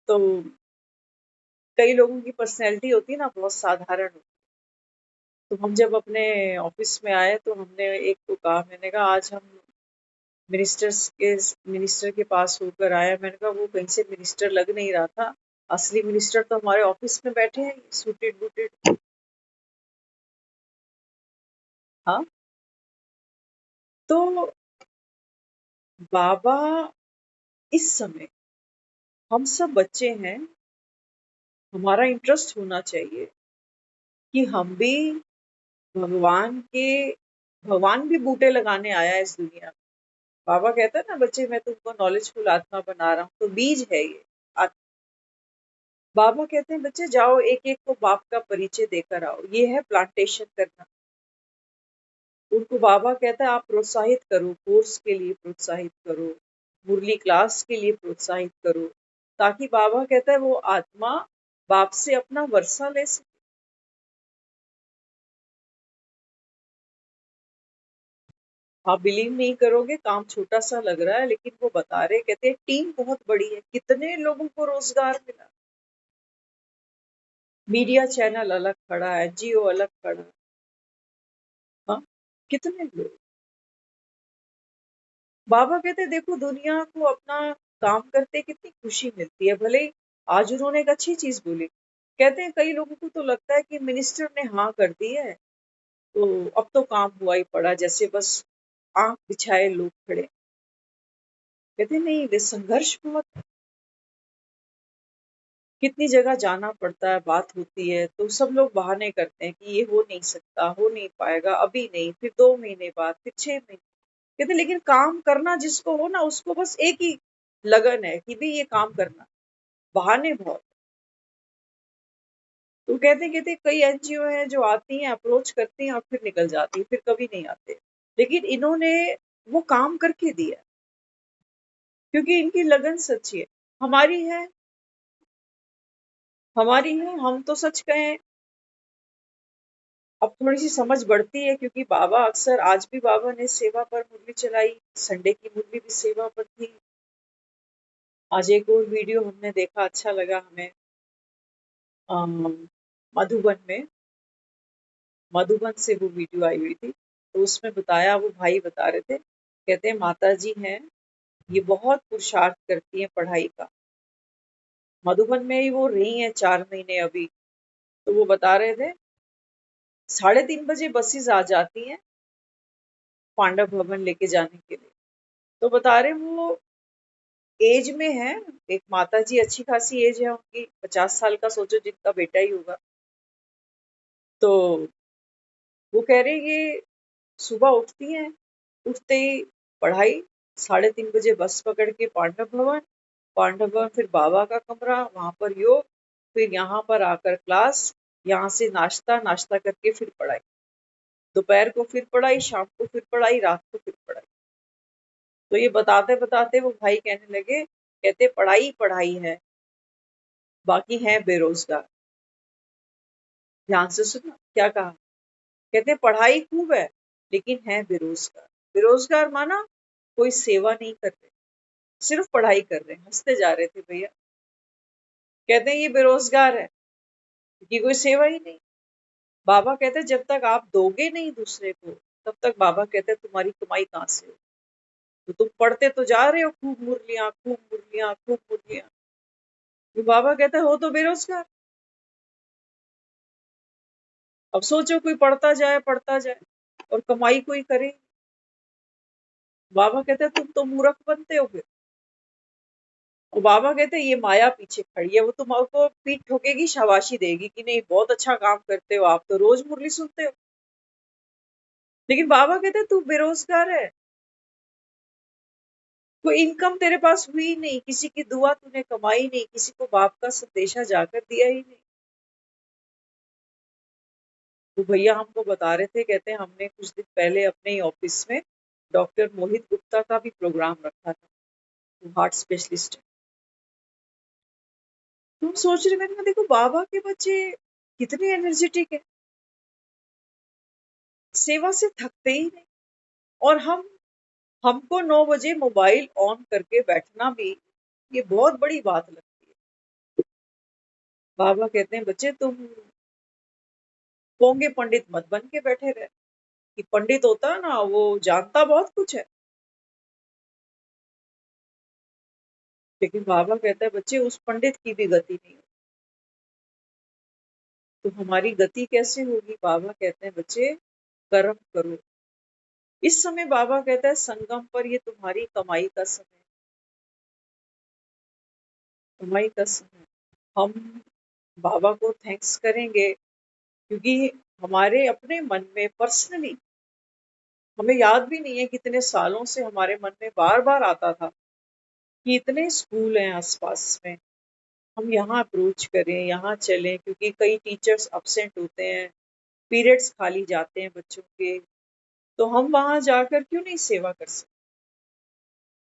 तो कई लोगों की पर्सनैलिटी होती है ना बहुत साधारण। तो हम जब अपने ऑफिस में आए तो हमने एक को कहा, मैंने कहा आज हम मिनिस्टर के पास होकर आया। मैंने कहा वो कहीं से मिनिस्टर लग नहीं रहा था, असली मिनिस्टर तो हमारे ऑफिस में बैठे हैं सूटेड बूटेड। हाँ, तो बाबा इस समय हम सब बच्चे हैं, हमारा इंटरेस्ट होना चाहिए कि हम भी भगवान के भगवान भी बूटे लगाने आया है इस दुनिया में। बाबा कहता है ना बच्चे, मैं तुमको नॉलेजफुल आत्मा बना रहा हूँ, तो बीज है ये बाबा कहते हैं बच्चे जाओ एक एक को बाप का परिचय देकर आओ, ये है प्लांटेशन करना। उनको बाबा कहता है आप प्रोत्साहित करो, कोर्स के लिए प्रोत्साहित करो, मुरली क्लास के लिए प्रोत्साहित करो, ताकि बाबा कहता है वो आत्मा बाप से अपना वर्षा ले सके। आप बिलीव नहीं करोगे, काम छोटा सा लग रहा है, लेकिन वो बता रहे, कहते हैं टीम बहुत बड़ी है, कितने लोगों को रोजगार मिला। मीडिया चैनल अलग खड़ा है, जियो अलग खड़ा है, हाँ, कितने लोग। बाबा कहते देखो दुनिया को अपना काम करते कितनी खुशी मिलती है। भले ही आज उन्होंने एक अच्छी चीज बोली, कहते हैं कई लोगों को तो लगता है कि मिनिस्टर ने हाँ कर दी है तो अब तो काम हुआ ही पड़ा, जैसे बस आंख बिछाए लोग खड़े। कहते नहीं, वे संघर्ष बहुत है। कितनी जगह जाना पड़ता है, बात होती है तो सब लोग बहाने करते हैं कि ये हो नहीं सकता, हो नहीं पाएगा, अभी नहीं, फिर 2 महीने बाद, फिर 6 महीने। कहते लेकिन काम करना जिसको हो ना, उसको बस एक ही लगन है कि भाई ये काम करना, बहाने बहुत। तो कहते कई एनजीओ हैं जो आती हैं, अप्रोच करती हैं और फिर निकल जाती है, फिर कभी नहीं आते। लेकिन इन्होंने वो काम करके दिया, क्योंकि इनकी लगन सच्ची है। हमारी है, हम तो सच कहें अब थोड़ी सी समझ बढ़ती है, क्योंकि बाबा अक्सर, आज भी बाबा ने सेवा पर मुरली चलाई, संडे की मुरली भी सेवा पर थी। आज एक और वीडियो हमने देखा, अच्छा लगा हमें, मधुबन में, मधुबन से वो वीडियो आई हुई थी। तो उसमें बताया, वो भाई बता रहे थे, कहते हैं माता जी हैं, ये बहुत पुरुषार्थ करती हैं पढ़ाई का। मधुबन में ही वो रही हैं 4 महीने अभी। तो वो बता रहे थे 3:30 बजे बसेस आ जाती हैं पांडव भवन लेके जाने के लिए। तो बता रहे वो एज में है, एक माता जी अच्छी खासी एज है उनकी, 50 साल का सोचो, जिनका बेटा ही होगा। तो वो कह रहे ये सुबह उठती हैं, उठते ही पढ़ाई, 3:30 बजे बस पकड़ के पांडव भवन, पांडव भवन फिर बाबा का कमरा, वहां पर योग, फिर यहाँ पर आकर क्लास, यहाँ से नाश्ता, नाश्ता करके फिर पढ़ाई, दोपहर को फिर पढ़ाई, शाम को फिर पढ़ाई, रात को फिर पढ़ाई। तो ये बताते बताते वो भाई कहने लगे, कहते पढ़ाई पढ़ाई है, बाकी है बेरोजगार। ध्यान से सुनना क्या कहा, कहते पढ़ाई खूब है लेकिन है बेरोजगार। बेरोजगार माना कोई सेवा नहीं कर रहे, सिर्फ पढ़ाई कर रहे हैं। हंसते जा रहे थे भैया, कहते हैं ये बेरोजगार है क्योंकि कोई सेवा ही नहीं। बाबा कहते हैं जब तक आप दोगे नहीं दूसरे को, तब तक बाबा कहते हैं तुम्हारी कमाई कहाँ से हो। तो तुम पढ़ते तो जा रहे हो, खूब मुरलियां, खूब मुरलियां, खूब मुरलियां, तो बाबा कहते हैं हो तो बेरोजगार। अब सोचो कोई पढ़ता जाए और कमाई कोई करे, बाबा कहते हैं तुम तो मूर्ख बनते हो फिर। और बाबा कहते हैं ये माया पीछे खड़ी है, वो तुमको पीठ ठोकेगी, शाबाशी देगी कि नहीं बहुत अच्छा काम करते हो, आप तो रोज मुरली सुनते हो। लेकिन बाबा कहते हैं तू बेरोजगार है, कोई इनकम तेरे पास हुई नहीं, किसी की दुआ तूने कमाई नहीं, किसी को बाप का संदेशा जाकर दिया ही नहीं। तो भैया हमको बता रहे थे, कहते हैं हमने कुछ दिन पहले अपने ही ऑफिस में डॉक्टर मोहित गुप्ता का भी प्रोग्राम रखा था, वो हार्ट स्पेशलिस्ट है। तो हम सोच रहे, मैंने कहा देखो बाबा के बच्चे कितने एनर्जेटिक है, सेवा से थकते ही नहीं। और हमको 9 बजे मोबाइल ऑन करके बैठना भी ये बहुत बड़ी बात लगती है। बाबा कहते हैं बच्चे तुम पोंगे पंडित मत बन के बैठे रहे, कि पंडित होता है ना वो जानता बहुत कुछ है, लेकिन बाबा कहता है बच्चे उस पंडित की भी गति नहीं होती। तो हमारी गति कैसे होगी, बाबा कहते हैं बच्चे कर्म करो। इस समय बाबा कहता है संगम पर ये तुम्हारी कमाई का समय है। कमाई का समय। हम बाबा को थैंक्स करेंगे क्योंकि हमारे अपने मन में पर्सनली हमें याद भी नहीं है कितने सालों से हमारे मन में बार-बार आता था कि इतने स्कूल हैं आस-पास में, हम यहाँ अप्रोच करें, यहाँ चलें क्योंकि कई टीचर्स एब्सेंट होते हैं, पीरियड्स खाली जाते हैं बच्चों के, तो हम वहाँ जाकर क्यों नहीं सेवा कर सकते?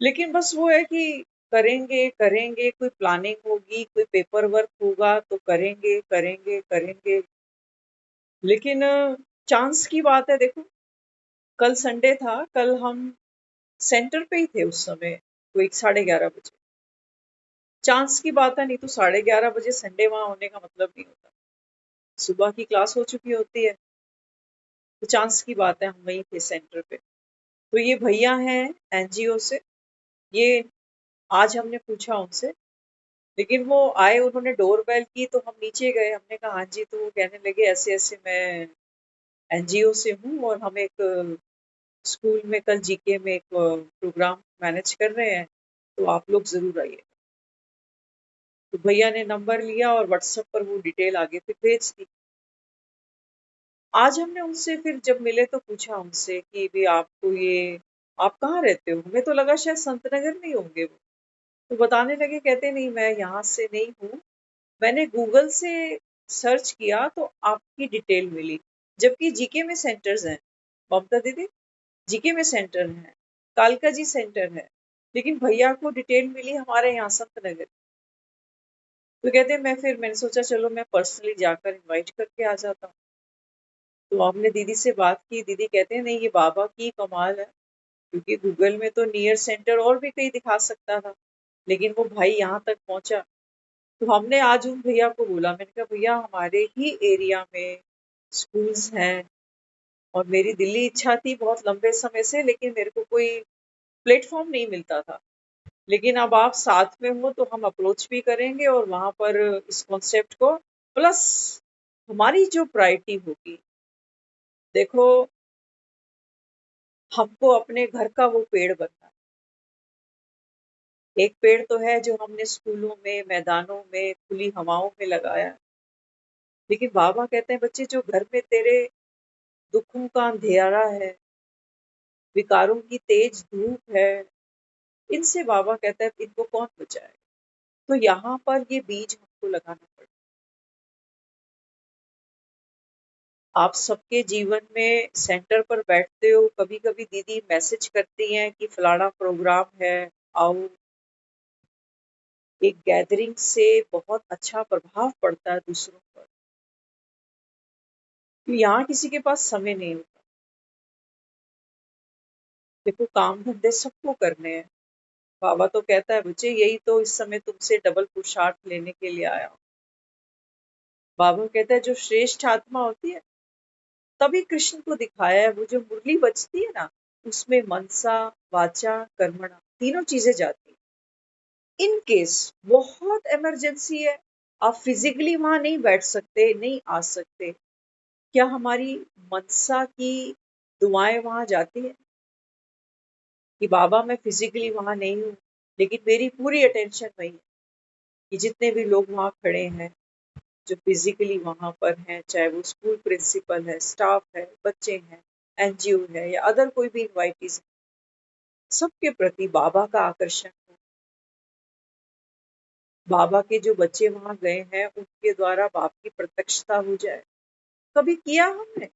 लेकिन बस वो है कि करेंगे, करेंगे, कोई प्लानिंग होगी, कोई पेपर वर्क होगा तो करेंगे, करेंगे, करेंगे। लेकिन चांस की बात है देखो, कल संडे था, कल हम सेंटर पे ही थे उस समय, कोई 11:30 बजे। चांस की बात है, नहीं तो 11:30 बजे संडे वहाँ होने का मतलब नहीं होता। सुबह की क्लास हो चुकी होती है, तो चांस की बात है हम वहीं थे सेंटर पे। तो ये भैया हैं एनजीओ से, ये आज हमने पूछा उनसे, लेकिन वो आए, उन्होंने डोर बेल की तो हम नीचे गए, हमने कहा हाँ जी, तो वो कहने लगे ऐसे-ऐसे मैं एनजीओ से हूँ और हम एक स्कूल में कल जीके में एक प्रोग्राम मैनेज कर रहे हैं, तो आप लोग ज़रूर आइए। तो भैया ने नंबर लिया और व्हाट्सएप पर वो डिटेल आगे फिर भेज दी। आज हमने उनसे फिर जब मिले तो पूछा उनसे कि भई आपको ये आप कहाँ रहते हो? हमें तो लगा शायद संत नगर में ही होंगे वो। तो बताने लगे, कहते नहीं मैं यहाँ से नहीं हूँ, मैंने गूगल से सर्च किया तो आपकी डिटेल मिली। जबकि जीके में सेंटर्स हैं, ममता दीदी, जीके में सेंटर है, कालका जी सेंटर है, लेकिन भैया को डिटेल मिली हमारे यहाँ संत नगर। तो कहते मैंने सोचा चलो मैं पर्सनली जाकर इनवाइट करके आ जाता हूँ। तो हमने दीदी से बात की, दीदी कहते हैं नहीं ये बाबा की कमाल है, क्योंकि गूगल में तो नियर सेंटर और भी कहीं दिखा सकता था, लेकिन वो भाई यहाँ तक पहुँचा। तो हमने आज उन भैया को बोला, मैंने कहा भैया हमारे ही एरिया में स्कूल्स हैं और मेरी दिली इच्छा थी बहुत लंबे समय से, लेकिन मेरे को कोई प्लेटफॉर्म नहीं मिलता था। लेकिन अब आप साथ में हो तो हम अप्रोच भी करेंगे और वहाँ पर इस कॉन्सेप्ट को प्लस हमारी जो प्रायोरिटी होगी, देखो हमको अपने घर का वो पेड़ बनना है। एक पेड़ तो है जो हमने स्कूलों में, मैदानों में, खुली हवाओं में लगाया है। लेकिन बाबा कहते हैं बच्चे जो घर में तेरे दुखों का अंधेरा है, विकारों की तेज धूप है, इनसे बाबा कहता है इनको कौन बचाएगा? तो यहाँ पर ये बीज हमको लगाना पड़ेगा। आप सबके जीवन में सेंटर पर बैठते हो, कभी-कभी दीदी मैसेज करती हैं कि फलाना प्रोग्राम है, आओ। एक गैदरिंग से बहुत अच्छा प्रभाव पड़ता है दूसरों पर। यहाँ किसी के पास समय नहीं होता। देखो काम धंधे सबको करने हैं। बाबा तो कहता है बच्चे यही तो इस समय तुमसे डबल पुरुषार्थ लेने के लिए आया हूँ। बाबा कहता है जो श्रेष्ठ आत्मा होती है, तभी कृष्ण को दिखाया है, वो जो मुरली बजती है ना, उसमें मनसा, वाचा, कर्मणा तीनों चीजें जाती हैं। इन केस बहुत इमरजेंसी है, आप फिजिकली वहां नहीं बैठ सकते, नहीं आ सकते, क्या हमारी मनसा की दुआएं वहां जाती हैं कि बाबा मैं फिजिकली वहां नहीं हूँ, लेकिन मेरी पूरी अटेंशन वही है कि जितने भी लोग वहां खड़े हैं, जो फिजिकली वहां पर हैं, चाहे वो स्कूल प्रिंसिपल है, स्टाफ है, बच्चे हैं, एनजीओ है या अदर कोई भी इनवाइटीज, सबके प्रति बाबा का आकर्षण हो। बाबा के जो बच्चे वहां गए हैं उनके द्वारा बाप की प्रत्यक्षता हो जाए। कभी किया हमने?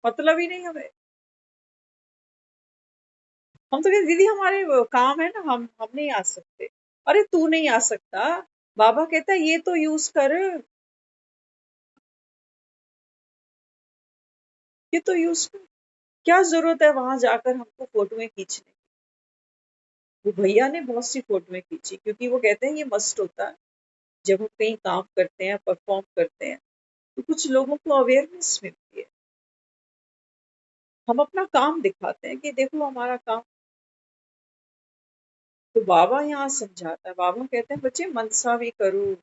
मतलब ही नहीं हमें। हम तो कहते दीदी हमारे वो काम है ना, हम नहीं आ सकते। अरे तू नहीं आ सकता, बाबा कहता है ये तो यूज कर, ये तो यूज कर। क्या जरूरत है वहां जाकर हमको फोटोएं खींचने? वो भैया ने बहुत सी फोटोएं खींची क्योंकि वो कहते हैं ये मस्ट होता है जब हम कहीं काम करते हैं, परफॉर्म करते हैं, तो कुछ लोगों को अवेयरनेस मिलती है। हम अपना काम दिखाते हैं कि देखो हमारा काम। तो बाबा यहाँ समझाता है, बाबा कहते हैं बच्चे मनसा भी करो,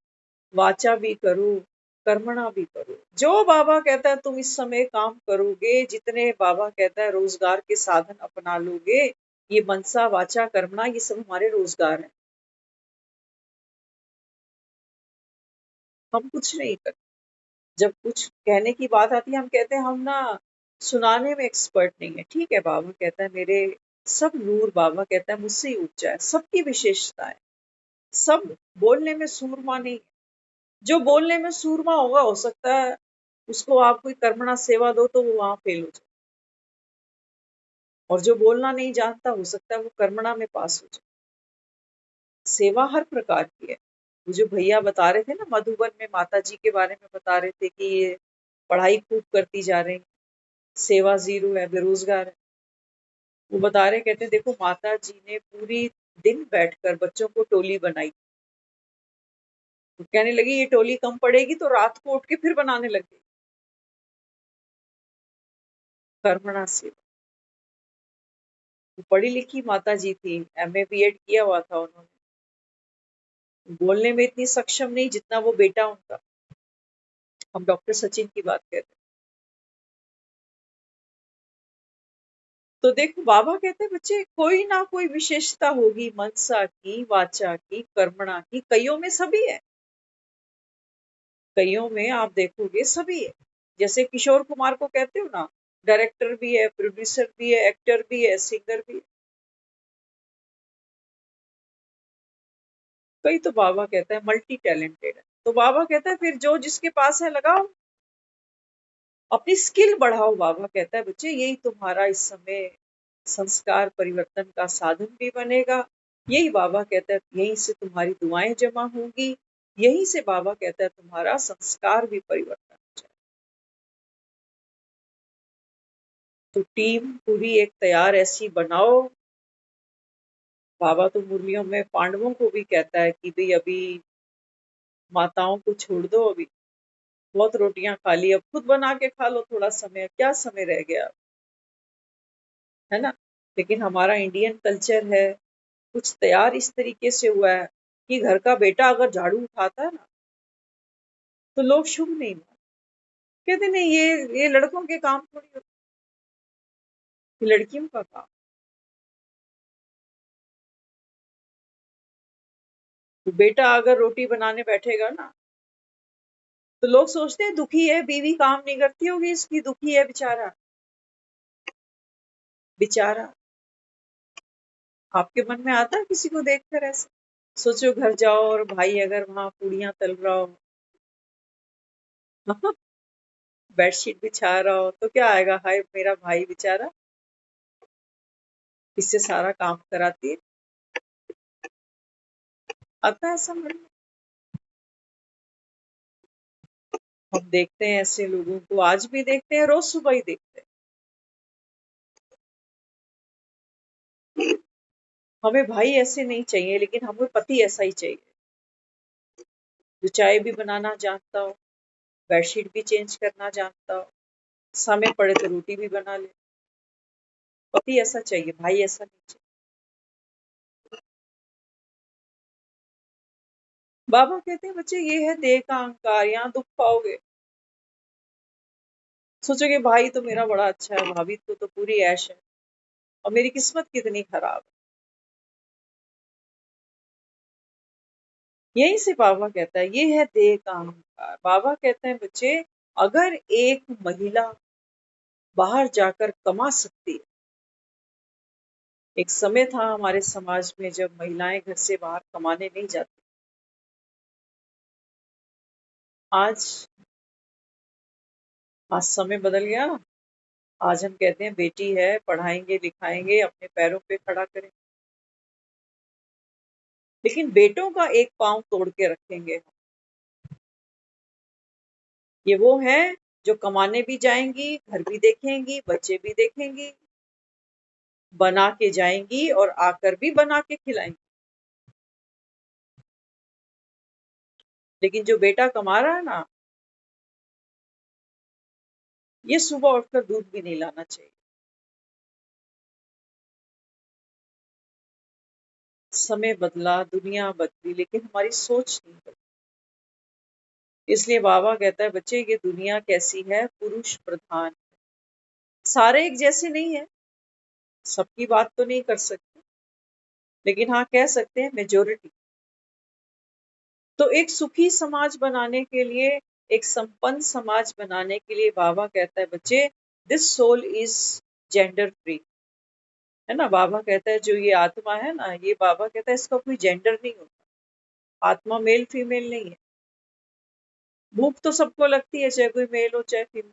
वाचा भी करो, कर्मणा भी करो। जो बाबा कहता है तुम इस समय काम करोगे, जितने बाबा कहता है रोजगार के साधन अपना लोगे, ये मनसा वाचा कर्मणा ये सब हमारे रोजगार है। हम कुछ नहीं करते। जब कुछ कहने की बात आती है हम कहते हैं हम ना सुनाने में एक्सपर्ट नहीं है। ठीक है, बाबा कहता है मेरे सब नूर, बाबा कहता है मुझसे ही ऊंचा है, सबकी विशेषता है, सब बोलने में सूरमा नहीं है। जो बोलने में सूरमा होगा हो सकता है उसको आप कोई कर्मणा सेवा दो तो वो वहां फेल हो जाए, और जो बोलना नहीं जानता हो सकता है वो कर्मणा में पास हो जाए। सेवा हर प्रकार की है। वो जो भैया बता रहे थे ना मधुबन में माता जी के बारे में बता रहे थे कि ये पढ़ाई खूब करती जा रही, सेवा जीरो है, बेरोजगार है। वो बता रहे, कहते देखो माता जी ने पूरी दिन बैठकर बच्चों को टोली बनाई। तो कहने लगी ये टोली कम पड़ेगी तो रात को उठ के फिर बनाने लगे। कर्मणा सेवा। वो पढ़ी लिखी माता जी थी, एमए बीएड किया हुआ था उन्होंने, बोलने में इतनी सक्षम नहीं जितना वो बेटा उनका। हम डॉक्टर सचिन की बात कर रहे हैं। तो देखो बाबा कहते हैं बच्चे कोई ना कोई विशेषता होगी, मनसा की, वाचा की, कर्मणा की, कईयों में सभी है। कईयों में आप देखोगे सभी है। जैसे किशोर कुमार को कहते हो ना, डायरेक्टर भी है, प्रोड्यूसर भी है, एक्टर भी है, सिंगर भी है। कई तो बाबा कहता है मल्टी टैलेंटेड है। तो बाबा कहता है फिर जो जिसके पास है लगाओ, अपनी स्किल बढ़ाओ। बाबा कहता है बच्चे यही तुम्हारा इस समय संस्कार परिवर्तन का साधन भी बनेगा। यही बाबा कहता है यहीं से तुम्हारी दुआएं जमा होंगी, यहीं से बाबा कहता है तुम्हारा संस्कार भी परिवर्तन हो जाए। तो टीम पूरी एक तैयार ऐसी बनाओ। बाबा तो मुरलियों में पांडवों को भी कहता है कि भाई अभी माताओं को छोड़ दो, अभी बहुत रोटियां खा ली, अब खुद बना के खा लो, थोड़ा समय, क्या समय रह गया, है ना। लेकिन हमारा इंडियन कल्चर है कुछ तैयार इस तरीके से हुआ है कि घर का बेटा अगर झाड़ू उठाता है ना तो लोग शुभ नहीं मानते। कहते नहीं ये लड़कों के काम थोड़ी होते, ये लड़कियों का काम। तो बेटा अगर रोटी बनाने बैठेगा ना तो लोग सोचते हैं दुखी है, बीवी काम नहीं करती होगी इसकी, दुखी है बेचारा। बेचारा आपके मन में आता है किसी को देखकर ऐसे? सोचो घर जाओ और भाई अगर वहां पूड़ियां तल रहा हो बेडशीट बिछा रहा हो तो क्या आएगा, हाय मेरा भाई बेचारा, इससे सारा काम कराती है। आता है ऐसा मन में? हम देखते हैं ऐसे लोगों को, आज भी देखते हैं, रोज सुबह ही देखते हैं। हमें भाई ऐसे नहीं चाहिए, लेकिन हमें पति ऐसा ही चाहिए जो चाय भी बनाना जानता हो, बेडशीट भी चेंज करना जानता हो, समय पड़े तो रोटी भी बना ले। पति ऐसा चाहिए, भाई ऐसा नहीं चाहिए। बाबा कहते हैं बच्चे ये है देह का अहंकार, यहाँ दुख पाओगे। सोचोगे भाई तो मेरा बड़ा अच्छा है, भाभी तो पूरी ऐश है, और मेरी किस्मत कितनी खराब है। यही से बाबा कहता है ये है देह का अहंकार। बाबा कहते हैं बच्चे अगर एक महिला बाहर जाकर कमा सकती है, एक समय था हमारे समाज में जब महिलाएं घर से बाहर कमाने नहीं जाती, आज आज समय बदल गया। आज हम कहते हैं बेटी है, पढ़ाएंगे लिखाएंगे, अपने पैरों पे खड़ा करें, लेकिन बेटों का एक पांव तोड़ के रखेंगे। ये वो हैं जो कमाने भी जाएंगी, घर भी देखेंगी, बच्चे भी देखेंगी, बना के जाएंगी और आकर भी बना के खिलाएंगी। लेकिन जो बेटा कमा रहा है ना, ये सुबह उठकर दूध भी नहीं लाना चाहिए। समय बदला, दुनिया बदली, लेकिन हमारी सोच नहीं बदली। इसलिए बाबा कहता है बच्चे ये दुनिया कैसी है, पुरुष प्रधान। सारे एक जैसे नहीं है, सबकी बात तो नहीं कर सकते, लेकिन हाँ कह सकते हैं मेजोरिटी। तो एक सुखी समाज बनाने के लिए, एक संपन्न समाज बनाने के लिए बाबा कहता है बच्चे, this soul is gender free. है ना, बाबा कहता है जो ये आत्मा है ना, ये बाबा कहता है इसका कोई जेंडर नहीं होता, आत्मा मेल फीमेल नहीं है। भूख तो सबको लगती है, चाहे कोई मेल हो चाहे फीमेल।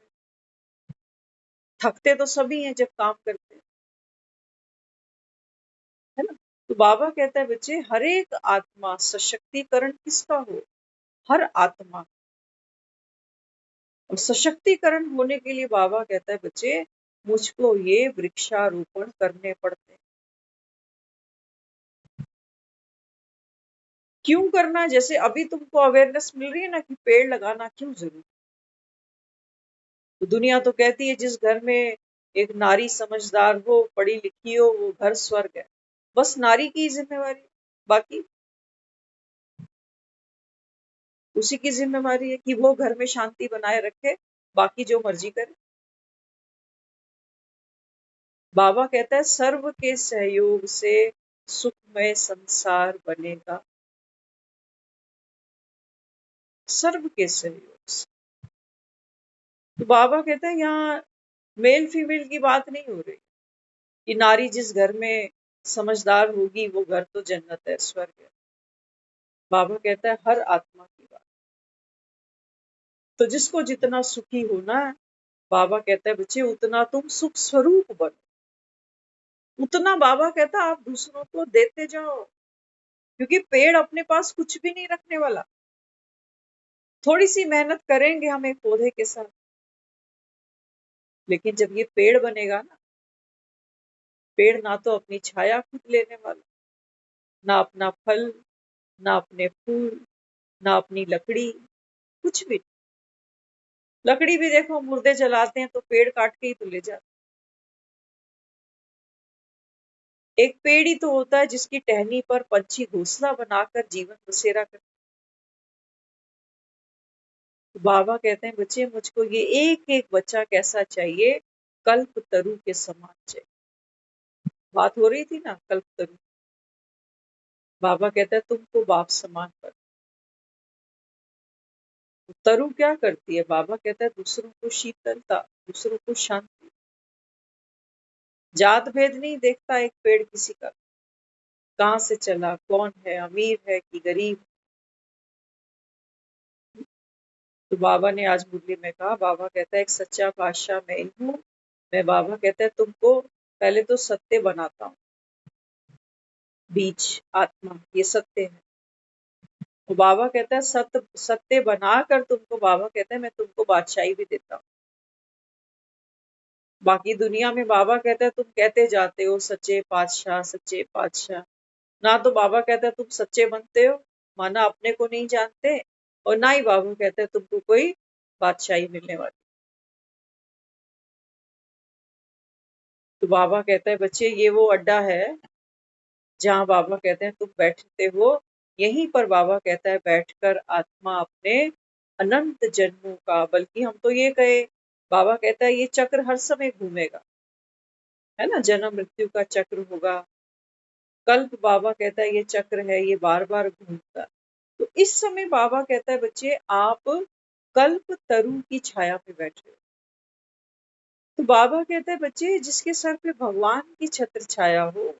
थकते तो सभी हैं जब काम करते हैं, है ना। तो बाबा कहता है बच्चे, हर एक आत्मा सशक्तिकरण किसका हो, हर आत्मा। और सशक्तिकरण होने के लिए बाबा कहता है बच्चे, मुझको ये वृक्षारोपण करने पड़ते हैं। क्यों करना? जैसे अभी तुमको अवेयरनेस मिल रही है ना कि पेड़ लगाना क्यों जरूरी। तो दुनिया तो कहती है जिस घर में एक नारी समझदार हो, पढ़ी लिखी हो, वो घर स्वर्ग है। बस नारी की जिम्मेवारी, बाकी उसी की जिम्मेवारी है कि वो घर में शांति बनाए रखे, बाकी जो मर्जी करे। बाबा कहता है सर्व के सहयोग से सुखमय संसार बनेगा, सर्व के सहयोग से। तो बाबा कहता है यहाँ मेल फीमेल की बात नहीं हो रही कि नारी जिस घर में समझदार होगी वो घर तो जन्नत है, स्वर्ग है। बाबा कहता है हर आत्मा की बात। तो जिसको जितना सुखी होना है, बाबा कहता है बच्चे उतना तुम सुख स्वरूप बनो, उतना बाबा कहता है आप दूसरों को देते जाओ। क्योंकि पेड़ अपने पास कुछ भी नहीं रखने वाला। थोड़ी सी मेहनत करेंगे हम एक पौधे के साथ, लेकिन जब ये पेड़ बनेगा ना, पेड़ ना तो अपनी छाया खुद लेने वाला, ना अपना फल, ना अपने फूल, ना अपनी लकड़ी, कुछ भी। लकड़ी भी देखो मुर्दे जलाते हैं तो पेड़ काट के ही तो ले जाते। एक पेड़ ही तो होता है जिसकी टहनी पर पंछी घोंसला बनाकर जीवन बसेरा करते। तो बाबा कहते हैं बच्चे मुझको ये एक एक बच्चा कैसा चाहिए, कल्प तरु के समान चाहिए। बात हो रही थी ना कल्प तरु। बाबा कहता है तुमको बाप समान पर। तरु क्या करती है? बाबा कहता है दूसरों को शीतलता, दूसरों को शांति। जात भेद नहीं देखता एक पेड़ किसी का, कहाँ से चला, कौन है, अमीर है कि गरीब। तो बाबा ने आज मुरली में कहा, बाबा कहता है एक सच्चा बादशाह मैं ही हूँ। मैं, बाबा कहता है तुमको पहले तो सत्य बनाता हूँ, बीज आत्मा ये सत्य है। तो बाबा कहता है सत्य सत्य बनाकर तुमको, बाबा कहता है मैं तुमको बादशाही भी देता हूँ। बाकी दुनिया में बाबा कहता है तुम कहते जाते हो सच्चे पातशाह, सच्चे पातशाह। ना तो बाबा कहता है तुम सच्चे बनते हो, माना अपने को नहीं जानते, और ना ही बाबा कहता है तुमको कोई बादशाही मिलने वाली। तो बाबा कहता है बच्चे ये वो अड्डा है जहाँ बाबा कहते हैं तुम बैठते हो। यहीं पर बाबा कहता है बैठकर आत्मा अपने अनंत जन्मों का, बल्कि हम तो ये कहे, बाबा कहता है ये चक्र हर समय घूमेगा, है ना, जन्म मृत्यु का चक्र होगा। कल्प, बाबा कहता है ये चक्र है, ये बार बार घूमता है। तो इस समय बाबा कहता है बच्चे आप कल्प तरु की छाया पे बैठे हो। तो बाबा कहता है बच्चे जिसके सर पे भगवान की छत्र छाया हो।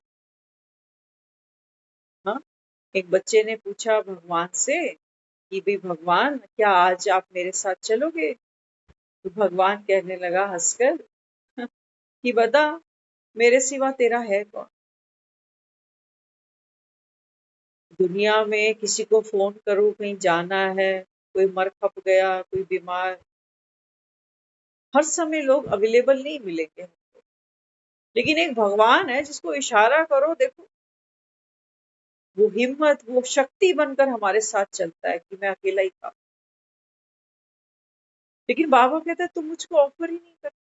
हाँ, एक बच्चे ने पूछा भगवान से कि भाई भगवान क्या आज आप मेरे साथ चलोगे? तो भगवान कहने लगा हंसकर कि बता मेरे सिवा तेरा है कौन? दुनिया में किसी को फोन करो कहीं जाना है, कोई मर खप गया, कोई बीमार, हर समय लोग अवेलेबल नहीं मिलेंगे हमको। लेकिन एक भगवान है जिसको इशारा करो, देखो वो हिम्मत, वो शक्ति बनकर हमारे साथ चलता है कि मैं अकेला ही काम। लेकिन बाबा कहता है तुम मुझको ऑफर ही नहीं करते।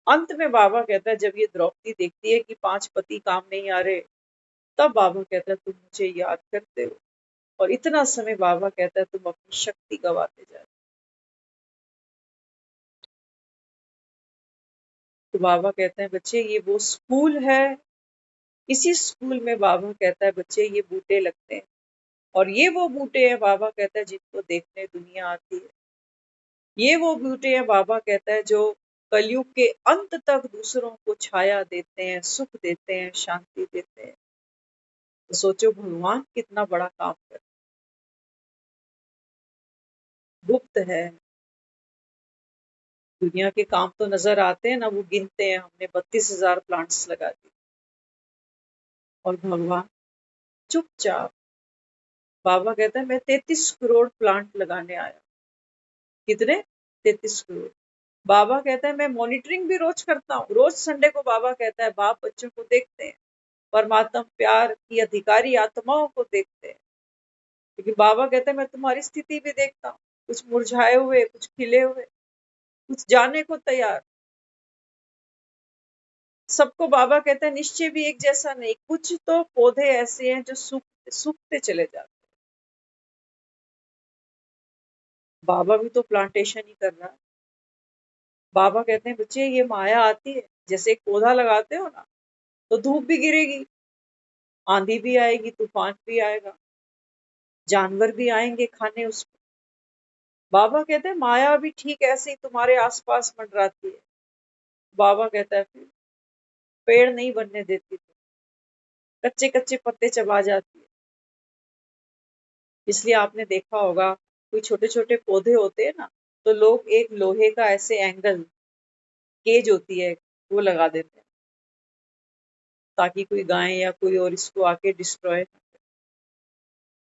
अंत में बाबा कहता है जब ये द्रौपदी देखती है कि 5 पति काम नहीं आ रहे, तब बाबा कहता है तुम मुझे याद करते हो। और इतना समय बाबा कहता है तुम अपनी शक्ति गवाते जा रहे हो। तो बाबा कहते हैं बच्चे ये वो स्कूल है इसी स्कूल में बाबा कहता है बच्चे ये बूटे लगते हैं और ये वो बूटे हैं बाबा कहता है जिनको देखने दुनिया आती है। ये वो बूटे हैं बाबा कहता है जो कलयुग के अंत तक दूसरों को छाया देते हैं, सुख देते हैं, शांति देते हैं। तो सोचो भगवान कितना बड़ा काम कर गुप्त है। दुनिया के काम तो नजर आते हैं ना, वो गिनते हैं हमने 32,000 प्लांट्स लगा दिए और भगवान चुपचाप। बाबा कहता है मैं 33 करोड़ प्लांट लगाने आया। कितने? 33 करोड़। बाबा कहता है मैं मॉनिटरिंग भी रोज करता हूँ। रोज संडे को बाबा कहता है बाप बच्चों को देखते हैं, परमात्मा प्यार की अधिकारी आत्माओं को देखते हैं। लेकिन बाबा कहते हैं मैं तुम्हारी स्थिति भी देखता हूँ, कुछ मुरझाए हुए, कुछ खिले हुए, कुछ जाने को तैयार। सबको बाबा कहते हैं निश्चय भी एक जैसा नहीं, कुछ तो पौधे ऐसे हैं जो सूखते चले जाते हैं। बाबा भी तो प्लांटेशन ही कर रहा है। बाबा कहते हैं बच्चे ये माया आती है, जैसे एक पौधा लगाते हो ना, तो धूप भी गिरेगी, आंधी भी आएगी, तूफान भी आएगा, जानवर भी आएंगे खाने उसको। बाबा कहते हैं माया भी ठीक ऐसे ही तुम्हारे आसपास मंडराती है। बाबा कहता है फिर पेड़ नहीं बनने देती, तो कच्चे कच्चे पत्ते चबा जाती है। इसलिए आपने देखा होगा कोई छोटे छोटे पौधे होते हैं ना, तो लोग एक लोहे का ऐसे एंगल केज होती है वो लगा देते हैं ताकि कोई गाय या कोई और इसको आके डिस्ट्रॉय ना करे।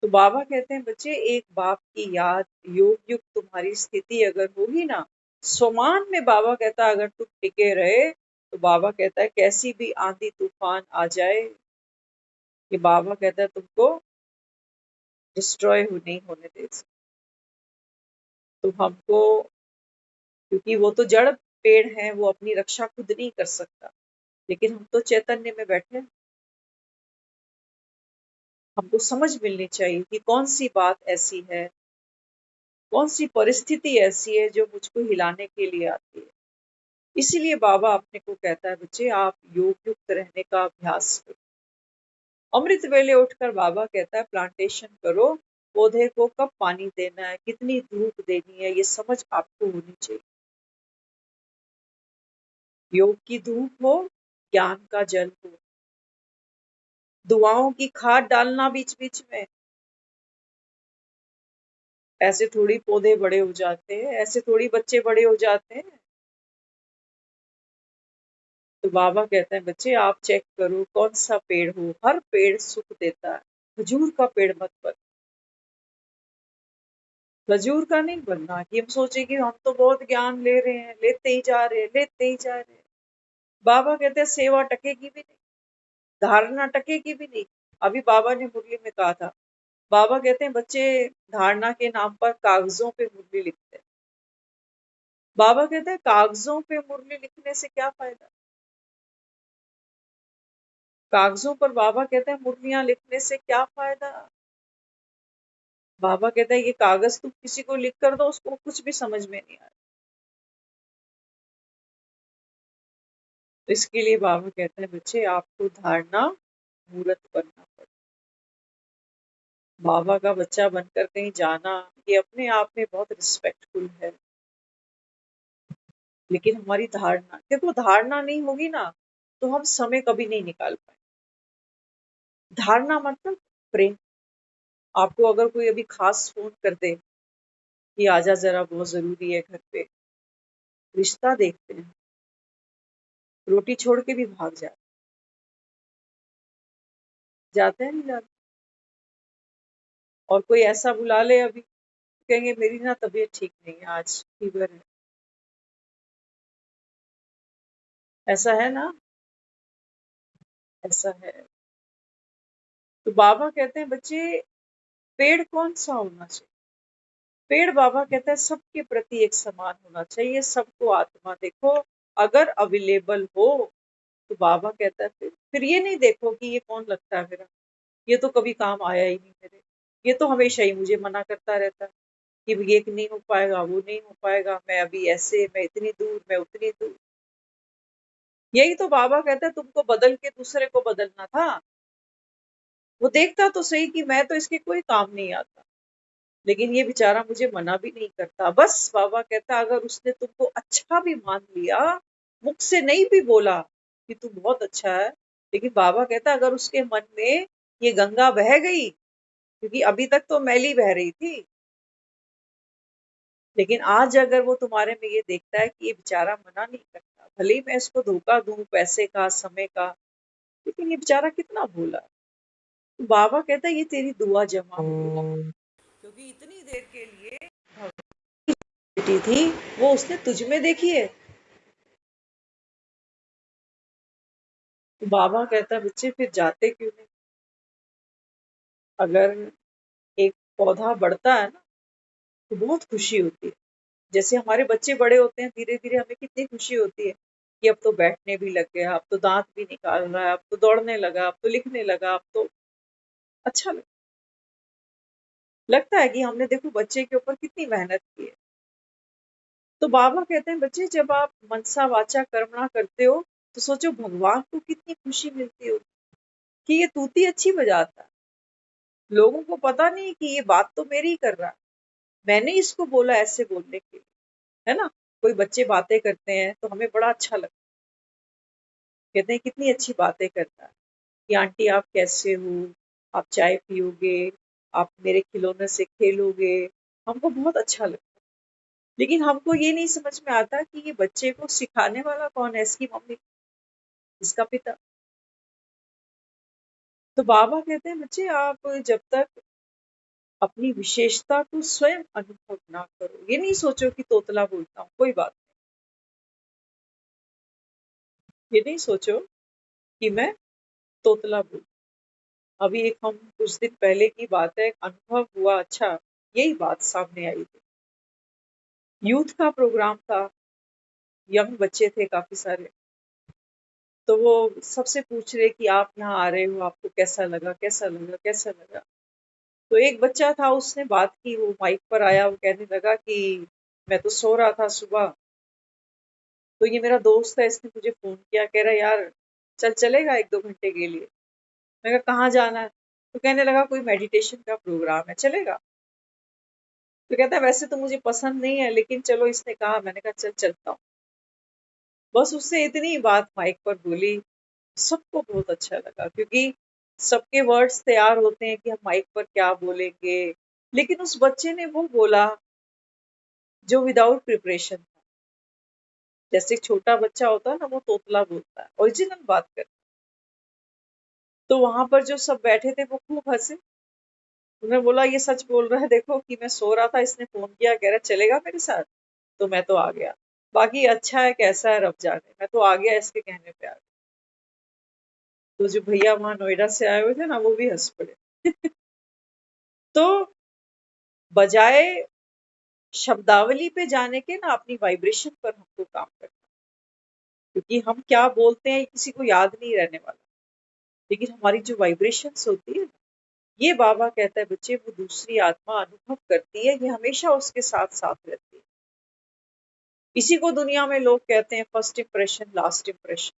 तो बाबा कहते हैं बच्चे एक बाप की याद, योग युग तुम्हारी स्थिति अगर होगी ना, स्वमान में बाबा कहता है अगर तुम टिके रहे, तो बाबा कहता है कैसी भी आंधी तूफान आ जाए, ये बाबा कहता है तुमको डिस्ट्रॉय नहीं होने दे। तो हमको, क्योंकि वो तो जड़ पेड़ है, वो अपनी रक्षा खुद नहीं कर सकता, लेकिन हम तो चैतन्य में बैठे हैं। हमको समझ मिलनी चाहिए कि कौन सी बात ऐसी है, कौन सी परिस्थिति ऐसी है जो मुझको हिलाने के लिए आती है। इसीलिए बाबा अपने को कहता है बच्चे आप योग युक्त रहने का अभ्यास करो। अमृत वेले उठकर बाबा कहता है प्लांटेशन करो, पौधे को कब पानी देना है, कितनी धूप देनी है, ये समझ आपको होनी चाहिए। योग की धूप हो, ज्ञान का जल हो, दुआओं की खाद डालना बीच बीच में। ऐसे थोड़ी पौधे बड़े हो जाते हैं, ऐसे थोड़ी बच्चे बड़े हो जाते हैं। तो बाबा कहते हैं बच्चे आप चेक करो कौन सा पेड़ हो, हर पेड़ सुख देता है। खजूर का पेड़ मत बन, खजूर का नहीं बनना कि हम सोचे कि हम तो बहुत ज्ञान ले रहे हैं, लेते ही जा रहे हैं, लेते ही जा रहे हैं। बाबा कहते हैं सेवा टकेगी भी नहीं, धारणा टकेगी भी नहीं। अभी बाबा ने मुरली में कहा था, बाबा कहते हैं बच्चे धारणा के नाम पर कागजों पे मुरली लिखते हैं। बाबा कहते हैं कागजों पे मुरली लिखने से क्या फायदा। कागजों पर बाबा कहते हैं मुरलियां लिखने से क्या फायदा। बाबा कहता है ये कागज तुम किसी को लिख कर दो, उसको कुछ भी समझ में नहीं आया। तो इसके लिए बाबा कहते हैं बच्चे आपको धारणा मूर्त बनना पड़ेगा। बाबा का बच्चा बनकर कहीं जाना ये अपने आप में बहुत रिस्पेक्टफुल है, लेकिन हमारी धारणा, देखो धारणा नहीं होगी ना तो हम समय कभी नहीं निकाल पाए। धारणा मतलब प्रेम। आपको अगर कोई अभी खास फोन कर दे कि आजा जरा बहुत जरूरी है घर पे, रिश्ता देखते हैं, रोटी छोड़ के भी भाग जाते हैं, नहीं जाते। और कोई ऐसा बुला ले अभी, कहेंगे मेरी ना तबीयत ठीक नहीं है, आज फीवर है। ऐसा है ना, ऐसा है। तो बाबा कहते हैं बच्चे पेड़ कौन सा होना चाहिए। पेड़ बाबा कहता है सबके प्रति एक समान होना चाहिए, सबको आत्मा देखो। अगर अवेलेबल हो तो बाबा कहता है फिर ये नहीं देखो कि ये कौन लगता है मेरा, ये तो कभी काम आया ही नहीं मेरे, ये तो हमेशा ही मुझे मना करता रहता है कि ये नहीं हो पाएगा, वो नहीं हो पाएगा, मैं अभी ऐसे, मैं इतनी दूर, मैं उतनी दूर। यही तो बाबा कहता है तुमको बदल के दूसरे को बदलना था। वो देखता तो सही कि मैं तो इसके कोई काम नहीं आता, लेकिन ये बेचारा मुझे मना भी नहीं करता। बस बाबा कहता अगर उसने तुमको अच्छा भी मान लिया, मुख से नहीं भी बोला कि तू बहुत अच्छा है, लेकिन बाबा कहता अगर उसके मन में ये गंगा बह गई, क्योंकि अभी तक तो मैली बह रही थी, लेकिन आज अगर वो तुम्हारे में ये देखता है कि ये बेचारा मना नहीं करता, भले ही मैं इसको धोखा दूं पैसे का समय का, लेकिन ये बेचारा कितना भोला है। तो बाबा कहता है ये तेरी दुआ जमा हुई, क्योंकि इतनी देर के लिए बेटी थी वो उसने तुझ में देखी है। तो बाबा कहता बच्चे फिर जाते क्यों नहीं? अगर एक पौधा बढ़ता है ना तो बहुत खुशी होती है। जैसे हमारे बच्चे बड़े होते हैं धीरे धीरे हमें कितनी खुशी होती है कि अब तो बैठने भी लग गया, अब तो दांत भी निकाल रहा है, अब तो दौड़ने लगा, अब तो लिखने लगा, अब तो अच्छा लगता है कि हमने देखो बच्चे के ऊपर कितनी मेहनत की है। तो बाबा कहते हैं बच्चे जब आप मनसा वाचा कर्मणा करते हो तो सोचो भगवान को कितनी खुशी मिलती हो कि ये तूती अच्छी बजाता है, लोगों को पता नहीं कि ये बात तो मेरी ही कर रहा है, मैंने इसको बोला ऐसे बोलने के लिए, है ना। कोई बच्चे बातें करते हैं तो हमें बड़ा अच्छा लगता है, कहते हैं कितनी अच्छी बातें करता है कि आंटी आप कैसे हो, आप चाय पियोगे, आप मेरे खिलौने से खेलोगे, हमको बहुत अच्छा लगता है। लेकिन हमको ये नहीं समझ में आता कि ये बच्चे को सिखाने वाला कौन है, इसकी मम्मी, इसका पिता। तो बाबा कहते हैं बच्चे आप जब तक अपनी विशेषता को स्वयं अनुभव ना करो, ये नहीं सोचो कि तोतला बोलता हूँ, कोई बात नहीं, ये नहीं सोचो कि मैं तोतला बोल। अभी एक हम कुछ दिन पहले की बात है, एक अनुभव हुआ अच्छा, यही बात सामने आई थी। यूथ का प्रोग्राम था, यंग बच्चे थे काफी सारे, तो वो सबसे पूछ रहे कि आप यहाँ आ रहे हो, आपको कैसा लगा, कैसा लगा, कैसा लगा। तो एक बच्चा था उसने बात की, वो माइक पर आया, वो कहने लगा कि मैं तो सो रहा था सुबह, तो ये मेरा दोस्त है इसने मुझे फोन किया, कह रहा यार चल चलेगा 1-2 घंटे के लिए। मैं कहा कहाँ जाना है? तो कहने लगा कोई मेडिटेशन का प्रोग्राम है, चलेगा? तो कहता है वैसे तो मुझे पसंद नहीं है, लेकिन चलो इसने कहा, मैंने कहा चल चलता हूँ। बस उससे इतनी बात माइक पर बोली, सबको बहुत अच्छा लगा, क्योंकि सबके वर्ड्स तैयार होते हैं कि हम माइक पर क्या बोलेंगे, लेकिन उस बच्चे ने वो बोला जो विदाउट प्रिपरेशन था। जैसे एक छोटा बच्चा होता है ना, वो तोतला बोलता है, ओरिजिनल बात करता है। तो वहां पर जो सब बैठे थे वो खूब हंसे। उन्होंने बोला ये सच बोल रहा है, देखो कि मैं सो रहा था, इसने फोन किया, कह रहा चलेगा मेरे साथ, तो मैं तो आ गया। बाकी अच्छा है कैसा है रब जाने, मैं तो आ गया इसके कहने पे आ गया। तो जो भैया वहां नोएडा से आए हुए थे ना, वो भी हंस पड़े। तो बजाय शब्दावली पे जाने के ना, अपनी वाइब्रेशन पर हमको काम करना, क्योंकि हम क्या बोलते हैं किसी को याद नहीं रहने वाला, लेकिन हमारी जो वाइब्रेशंस होती है ना, ये बाबा कहता है बच्चे वो दूसरी आत्मा अनुभव करती है, ये हमेशा उसके साथ साथ रहती है। इसी को दुनिया में लोग कहते हैं फर्स्ट इम्प्रेशन लास्ट इम्प्रेशन।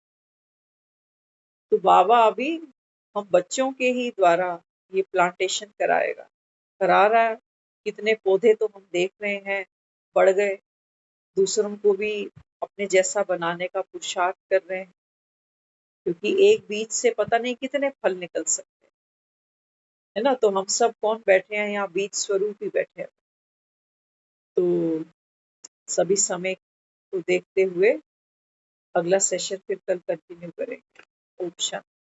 तो बाबा अभी हम बच्चों के ही द्वारा ये प्लांटेशन कराएगा, करा रहा है। कितने पौधे तो हम देख रहे हैं बढ़ गए, दूसरों को भी अपने जैसा बनाने का पुरुषार्थ कर रहे हैं, क्योंकि एक बीज से पता नहीं कितने फल निकल सकते हैं, है ना। तो हम सब कौन बैठे हैं यहाँ, बीज स्वरूप ही बैठे हैं। तो सभी समय को देखते हुए अगला सेशन फिर कल कंटिन्यू करेंगे। ओम शांति।